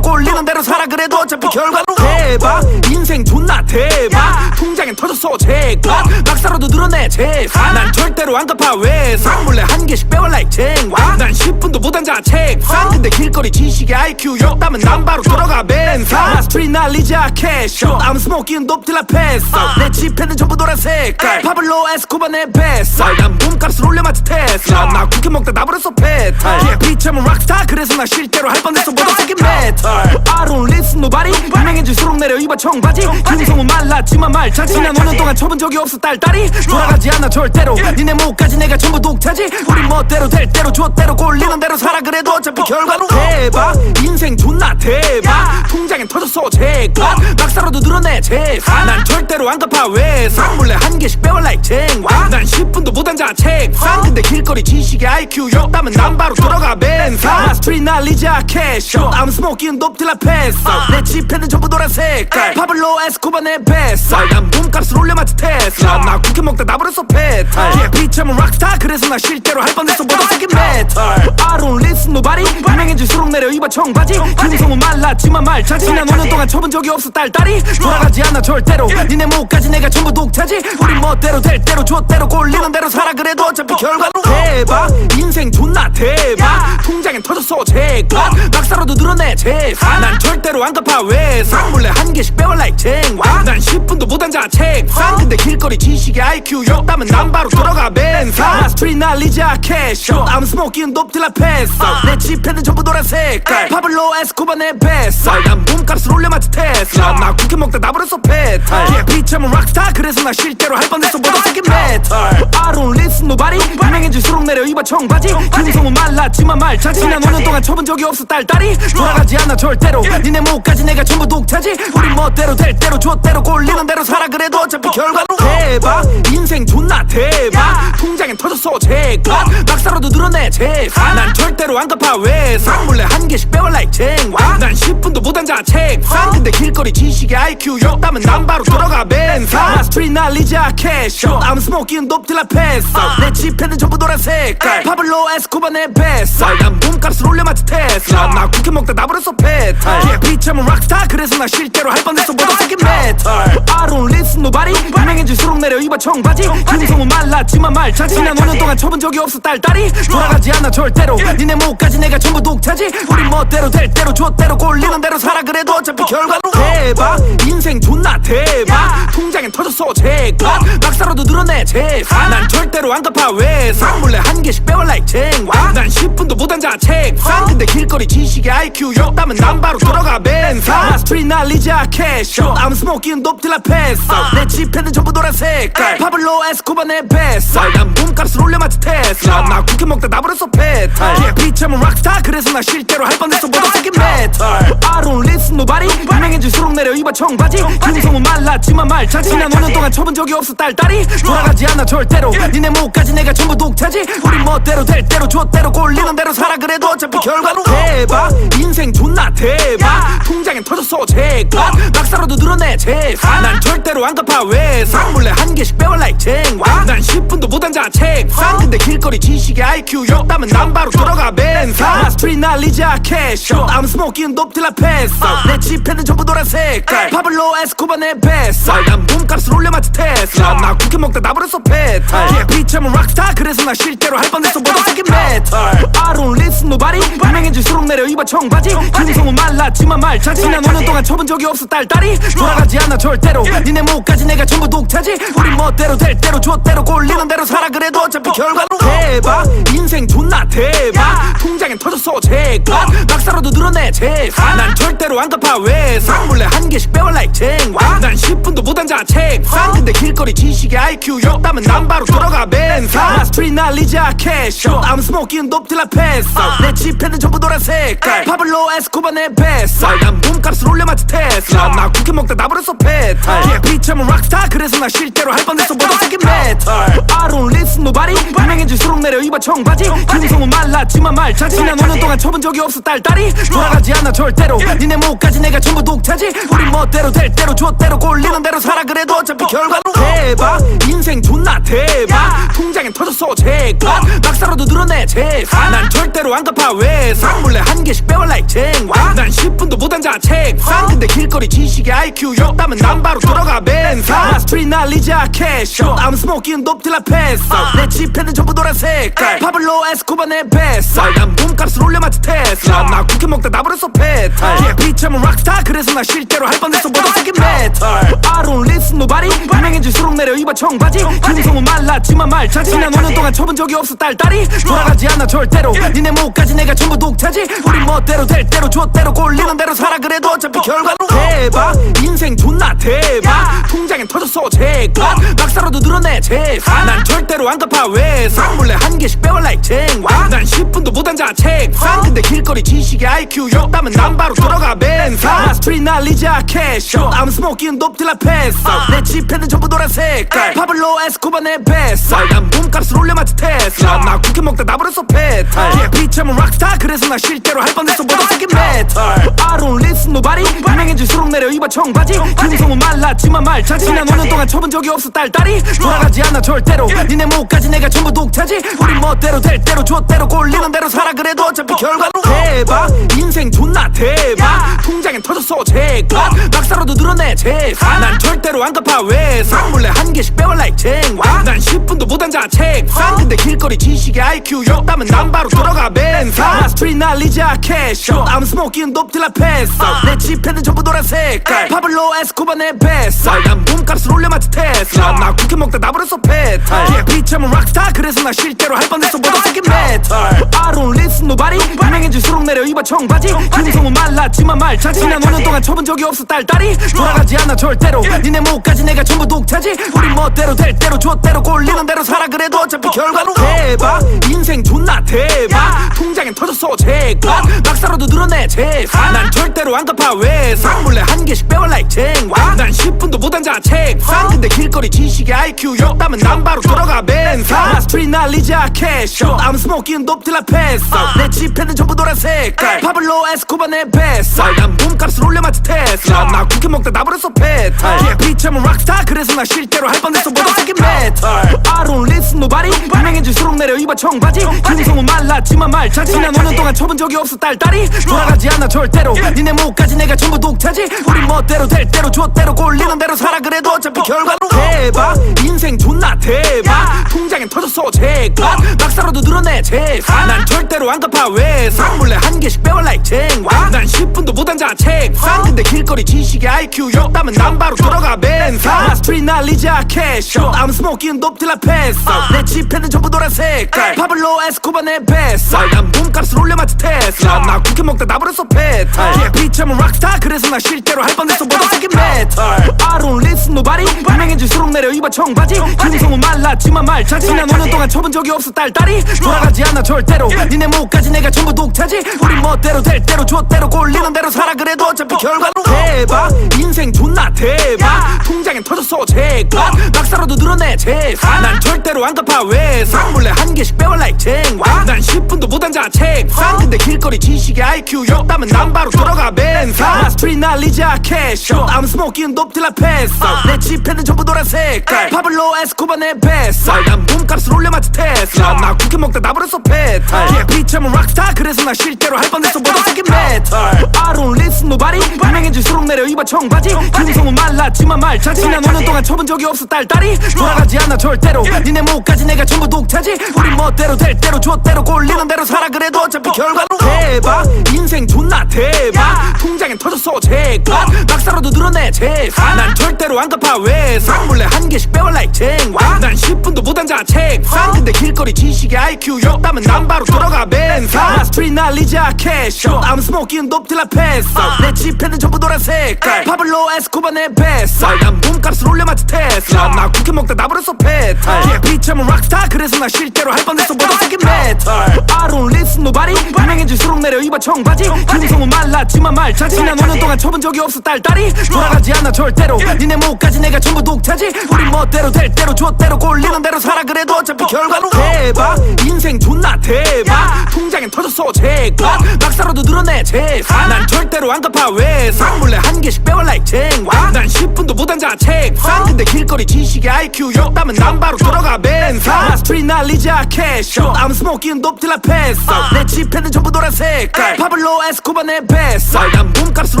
꼴리는 대로 살아 그래도 어차피 결과는 대박 인생 존나 대박 통장엔 터졌어 제가 막사로도 늘어내 재산 난 절대로 안 갚아 외상 몰래 한 개씩 빼와 like 쟁반 난 10분도 못 앉아 책상 근데 길거리 지식의 IQ 욕담은 난 바로 들어가 벤상 스트릿 날리자 캐쇼 I'm smoking dope till I pass out 내 지폐는 전부 노란색 파블로 에스코바 내 뱃살 난 몸값을 올려 마치 테슬라 나 쿠키 먹다 나버렸어 페탈 비참은 락스타 그래서 나 실제로 할 뻔했어 모두새끼 메탈 I don't listen nobody 유명해질수록 내려 입어 청바지 중성은 말랐지만 말차지 난 5년 동안 쳐본 적이 없어 딸딸이 돌아가지 않아 절대로 니네 목까지 내가 전부 독차지 우리 멋대로 될 대로 줬대로 꼴리는 대로 살아 그래도 어차피 결과는 대박 인생 존나 대박 통장엔 터졌어 제가 막사로도 늘어내 재산 난 절대로 안 갚아 외상 몰래 한 개씩 빼와 like 쟁반 난 10분도 못 앉아 책상 근데 길거리 지식의 IQ 욕담은 난 바로 들어가 벤상 스트릿 날리자 캐쇼 I'm smoking dope till I pass out 내 지폐는 전부 노란색 파블로 에스코바 내 뱃살 난 몸값을 올려 마치 테슬라 나 쿠키 먹다 나버렸어 페탈 비참은 락스타 그래서 나 실제로 할 뻔했어 모두새끼 메탈 I don't listen nobody 유명해질수록 내려 입어 청바지 중성은 말랐지만 말차지 난 5년 동안 쳐본 적이 없어 딸딸이 돌아가지 않아 절대로 니네 목까지 내가 전부 독차지 우리 멋대로 될 대로 줬대로 꼴리는 대로 살아 그래도 어차피 결과는 대박 인생 존나 대박 통장엔 터졌어 제가 막사로도 늘어내 재산 난 절대로 안 갚아 외상 몰래 한 개씩 빼와 like 쟁반 난 10분도 못 앉아 책상 근데 길거리 지식의 IQ 욕담은 난 바로 들어가 벤상 스트릿 날리자 캐쇼 I'm smoking dope till I pass out 내 지폐는 전부 노란색 파블로 에스코바 내 뱃살 난 몸값을 올려 마치 테슬라 나 쿠키 먹다 나버렸어 페탈 비참은 락스타 그래서 나 실제로 할 뻔했어 모두새끼 메탈 I don't listen nobody 유명해질수록 내려 입어 청바지 중성은 말랐지만 말차지 난 5년 동안 쳐본 적이 없어 딸딸이 돌아가지 않아 절대로 니네 목까지 내가 전부 독차지 우리 멋대로 될 대로 줬대로 꼴리는 대로 살아 그래도 어차피 결과는 대박 인생 존나 대박 통장엔 터졌어 제가 막사로도 늘어내 재산 난 절대로 안 갚아 외상 몰래 한 개씩 빼와 like 쟁반 난 10분도 못 앉아 책상 근데 길거리 지식의 IQ 욕담은 난 바로 들어가 벤상 스트릿 날리자 캐쇼 I'm smoking dope till I pass out 내 지폐는 전부 노란색 파블로 에스코바 내 뱃살 난 몸값을 올려 마치 테슬라 나 쿠키 먹다 나버렸어 페탈 비참은 락스타 그래서 나 실제로 할 뻔했어 모두새끼 메탈 I don't listen nobody 유명해질수록 내려 입어 청바지 중성은 말랐지만 말차지 난 5년 동안 쳐본 적이 없어 딸딸이 돌아가지 않아 절대로 니네 목까지 내가 전부 독차지 우리 멋대로 될 대로 줬대로 꼴리는 대로 살아 그래도 어차피 결과는 대박 인생 존나 대박 통장엔 터졌어 제가 막사로도 늘어내 재산 난 절대로 안 갚아 외상 몰래 한 개씩 빼와 like 쟁반 난 난 10분도 못 앉아 책상 근데 길거리 지식의 IQ 욕담은 난 바로 들어가 벤사 스트릿 날리자 캐쇼 I'm smoking dope till I pass out 내 지폐는 전부 노란색 파블로 에스코바 내 뱃살 난 몸값을 올려맞지 테슬라 나 쿠키 먹다 나버렸어 페탈 비참은 락스타 그래서 나 실제로 할 뻔했어 모더새끼 메탈 I don't listen nobody 유명해질수록 내려 입어 청바지 금성은 말랐지만 말차 지난 5년 동안 쳐본 적이 없어 딸딸이 돌아가지 않아 절대로 니네 목까지 내가 전부 독차지 우리 멋대로 될 대로 줬대로 꼴리는 대로 살아 그래도 어차피 결과는 대박 인생 존나 대박 통장엔 터졌어 제값 막사로도 늘어내 재산 난 절대로 안 갚아 외상 몰래 한 개씩 빼와 like 쟁와 난 10분도 못 앉아 책상 근데 길거리 지식의 IQ 욕담은 난 바로 들어가 벤사 스트릿 날리자 캐쇼 I'm smoking dope till I pass out 내 지폐는 전부 노란색 파블로 에스코바 내 뱃살 난 몸값을 올려맞지 테슬라 나 쿠키 먹다 나버렸어 페탈 비참은 락스타 그래서 나 실제로 할 뻔했어 모더새끼 메탈 I don't listen nobody 유명해질수록 내려 입어 청바지 금성은 말랐지만 말차 지난 5년 동안 쳐본 적이 없어 딸딸이 돌아가지 않아 절대로 니네 목까지 내가 전부 독차지 우리 멋대로 될 대로 줬대로 꼴리는 대로 살아 그래도 어차피 결과는 대박 인생 존나 대박 통장엔 터졌어 제값 막사로도 늘어내 재산 난 절대로 안 갚아 외상 몰래 한 개씩 빼와 like 쟁와 난 10분도 못 앉아 책상 근데 길거리 지식의 IQ 욕담은 난 바로 들어가 벤사 스트릿 날리자 캐쇼 I'm smoking dope till I pass out 내 지폐는 전부 노란색 파블로 에스코바 내 뱃살 난 몸값을 올려맞지 테슬라 나 쿠키 먹다 나버렸어 페탈 비참은 락스타 그래서 나 실제로 할 뻔했어 모더새끼 메탈 I don't listen nobody 유명해질수록 내려 입어 청바지 금성은 말랐지만 말차 지난 5년 동안 쳐본 적이 없어 딸딸이 돌아가지 않아 절대로 니네 목까지 내가 전부 독차지 우리 멋대로 될 대로 줬대로 꼴리는 대로 살아 그래도 어차피 결과는 대박 인생 존나 대박 통장엔 터졌어 제값 막사로도 늘어내 재산 난 절대로 안 갚아 외상 몰래 한 개씩 빼와 like 쟁와 난 10분도 못 앉아 책상 근데 길거리 지식의 IQ 욕담은 난 바로 들어가 벤사 스트릿 날리자 캐쇼 I'm smoking dope till I pass out 내 지폐는 전부 노란색 파블로 에스코바 내 뱃살 난 몸값을 올려맞지 테슬라 나 쿠키 먹다 나버렸어 페탈 비참은 락스타 그래서 나 실제로 할 뻔했어 모더새끼 메탈 I don't listen nobody 유명해질수록 내려 입어 청바지 금성은 말랐지만 말차 지난 5년 동안 쳐본 적이 없어 딸딸이 돌아가지 않아 절대로 니네 목까지 내가 전부 독차지 우리 멋대로 될 대로 줬대로 꼴리는 대로 살아 그래도 어차피 결과는 대박 인생 존나 대박 통장엔 터졌어 제값 막사로도 늘어내 재산 난 절대로 안 갚아 외상 몰래 한 개씩 빼와 like 쟁와 난 10분도 못 앉아 책상 근데 길거리 지식의 IQ 욕담은 난 바로 들어가 벤사 스트릿 날리자 캐쇼 I'm smoking dope till I pass out 내 지폐는 전부 노란색 파블로 에스코바 내 뱃살 난 몸값을 올려맞지 테슬라 나 쿠키 먹다 나버렸어 페탈 비참은 락스타 그래서 나 실제로 할 뻔했어 모더새끼 메탈 I don't listen nobody 유명해질수록 내려 입어 청바지 금성은 말랐지만 말차 지난 5년 동안 쳐본 적이 없어 딸딸이 돌아가지 않아 절대로 니네 목까지 내가 전부 독차지 우리 멋대로 될 대로 줬대로 꼴리는 대로 살아 그래도 어차피 결과는 대박 인생 존나 대박 통장엔 터졌어 제값 막사로도 늘어내 재산 난 절대로 안 갚아 외상 몰래 한 개씩 빼와 like 쟁와 난 10분도 못 앉아 책상 근데 길거리 지식의 IQ 욕담은 난 바로 들어가 벤사 스트릿 날리자 캐쇼 I'm smoking dope till I pass out 내 지폐는 전부 노란색 파블로 에스코바 내 뱃살 난 몸값을 올려맞지 테슬라 나 쿠키 먹다 나버렸어 페탈 비참은 락스타 그래서 나 실제로 할 뻔했어 모더새끼 메탈 I don't listen nobody 유명해질수록 내려 입어 청바지 금성은 말랐지만 말차 지난 5년 동안 쳐본 적이 없어 딸딸이 돌아가지 않아 절대로 니네 목까지 내가 전부 독차지 우리 멋대로 될 대로 줬대로 꼴리는 대로 살아 그래도 어차피 결과는 대박 인생 존나 대박 통장엔 터졌어 제값 막사로도 늘어내 재산 난 절대로 안 갚아 외상 몰래 한 개씩 빼와 like 쟁와 난 10분도 못 앉아 책상 근데 길거리 지식의 IQ 욕담은 난 바로 들어가 벤사 스트릿 날리자 캐쇼 I'm smoking dope till I pass out 내 지폐는 전부 노란색 파블로 에스코바 내 뱃살 난 몸값을 올려맞지 테슬라 나 쿠키 먹다 나버렸어 페탈 비참은 락스타 그래서 나 실제로 할 뻔했어 모더새끼 메탈 I don't listen nobody 유명해질수록 내려 입어 청바지 금성은 말랐지만 말차 지난 5년 동안 쳐본 적이 없어 딸딸이 돌아가지 않아 절대로 니네 목까지 내가 전부 독차지 우리 멋대로 될 대로 줬대로 꼴리는 대로 살아 그래도 어차피 결과는 대박 인생 존나 대박 통장엔 터졌어 제값 막사로도 늘어내 재산 난 절대로 안 갚아 외상 몰래 한 개씩 빼와 like 쟁난 10분도 못 앉아 책상 근데 길거리 지식의 IQ 욕담은 난 바로 들어가 벤상 나 스트릿 날리자 캐쇼 I'm smoking dope till I pass out 내 지폐는 전부 노란색 파블로 에스코바 내 뱃살 난 몸값을 올려마치 테슬라 나 쿠키 먹다 나버렸어 페탈 비참은 락스타 그래서 나 실제로 할 뻔했어 모더새끼 메탈 I don't listen nobody 유명해질수록 내려 입어 청바지 김성우 말랐지만 말차지 난 5년 동안 쳐본 적이 없어 딸딸이 돌아가지 않아 절대로 니네 목까지 내가 전부 독차지 우리 멋대로 될 대로 좆대로 꼴리는 대로 살아 그래도 어차피 결과로 대박 인생 존나 대박 통장엔 터졌어 제값 박사로도 늘어내 재산 난 절대로 안 갚아 외상 몰래 한 개씩 빼와 like 쟁난 10분도 못 앉아 책상 근데 길거리 지식의 IQ 욕담은 난 바로 들어가 벤상 나 스트릿 날리자 캐쇼 I'm smoking dope till I pass out 내 지폐는 전부 노란색 파블로 에스코바 내 뱃살 난 몸값을 올려마치 테슬라 나 쿠키 먹다 나버렸어 페탈 비참은 락스타 그래서 나 실제로 할 뻔했어 모더새끼 메탈 I don't listen nobody 유명해질수록 내려 입어 청바지 김성우 말랐지만 말차지 난 5년 동안 쳐본 적이 없어 딸딸이 돌아가지 않아 절대로 니네 목까지 내가 전부 독차지 우리 멋대로 될 대로 좆대로 꼴리는 대로 살아 그래도 어차피 결과로 대박 인생 존나 대박 통장엔 터졌어 제값 박사로도 늘어내 재산 난 절대로 안 갚아 외상 몰래 한 개씩 빼와 like 쟁난 10분도 못 앉아 책상 근데 길거리 지식의 IQ 욕담은 난 바로 들어가 벤상 나 스트릿 날리자 캐쇼 I'm smoking dope till I pass out 내 지폐는 전부 노란색 파블로 에스코바 내 뱃살 난 몸값을 올려마치 테슬라 나 쿠키 먹다 나버렸어 페탈 비참은 락스타 그래서 나 실제로 할 뻔했어 모더새끼 메탈 I don't listen nobody 유명해질수록 내려 입어 청바지 김성우 말랐지만 말차지 난 5년 동안 쳐본 적이 없어 딸딸이 돌아가지 않아 절대로 니네 목까지 내가 전부 독차지 우리 멋대로 될 대로 좆대로 꼴리는 대로 살아 그래도 어차피 결과로 대박 인생 존나 대박 통장엔 터졌어 제값 박사로도 늘어내 재산 난 절대로 안 갚아 외상 몰래 한 개씩 빼와 like 쟁난 10분도 못 앉아 책상 근데 길거리 지식의 IQ 욕담은 난 바로 들어가 벤상 나 스트릿 날리자 캐쇼 I'm smoking dope till I pass out 내 지폐는 전부 노란색 파블로 에스코바 내 뱃살 난 몸값을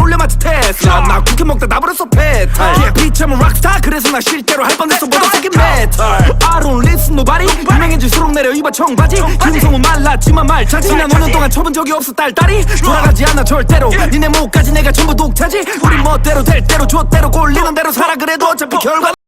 올려마치 테슬라 나 쿠키 먹다 나버렸어 페탈 비참은 락스타 그래서 나 실제로 할 뻔했어 모더새끼 메탈 I don't listen nobody 유명해질수록 내려 입어 청바지 김성우 말랐지만 말차지 난 5년 동안 쳐본 적이 없어 딸딸이 돌아가지 않아 절대로 니네 목까지 내가 전부 독차지 우리 멋대로 될 대로 좆대로 꼴리는 대로 살아 그래도 어차피 결과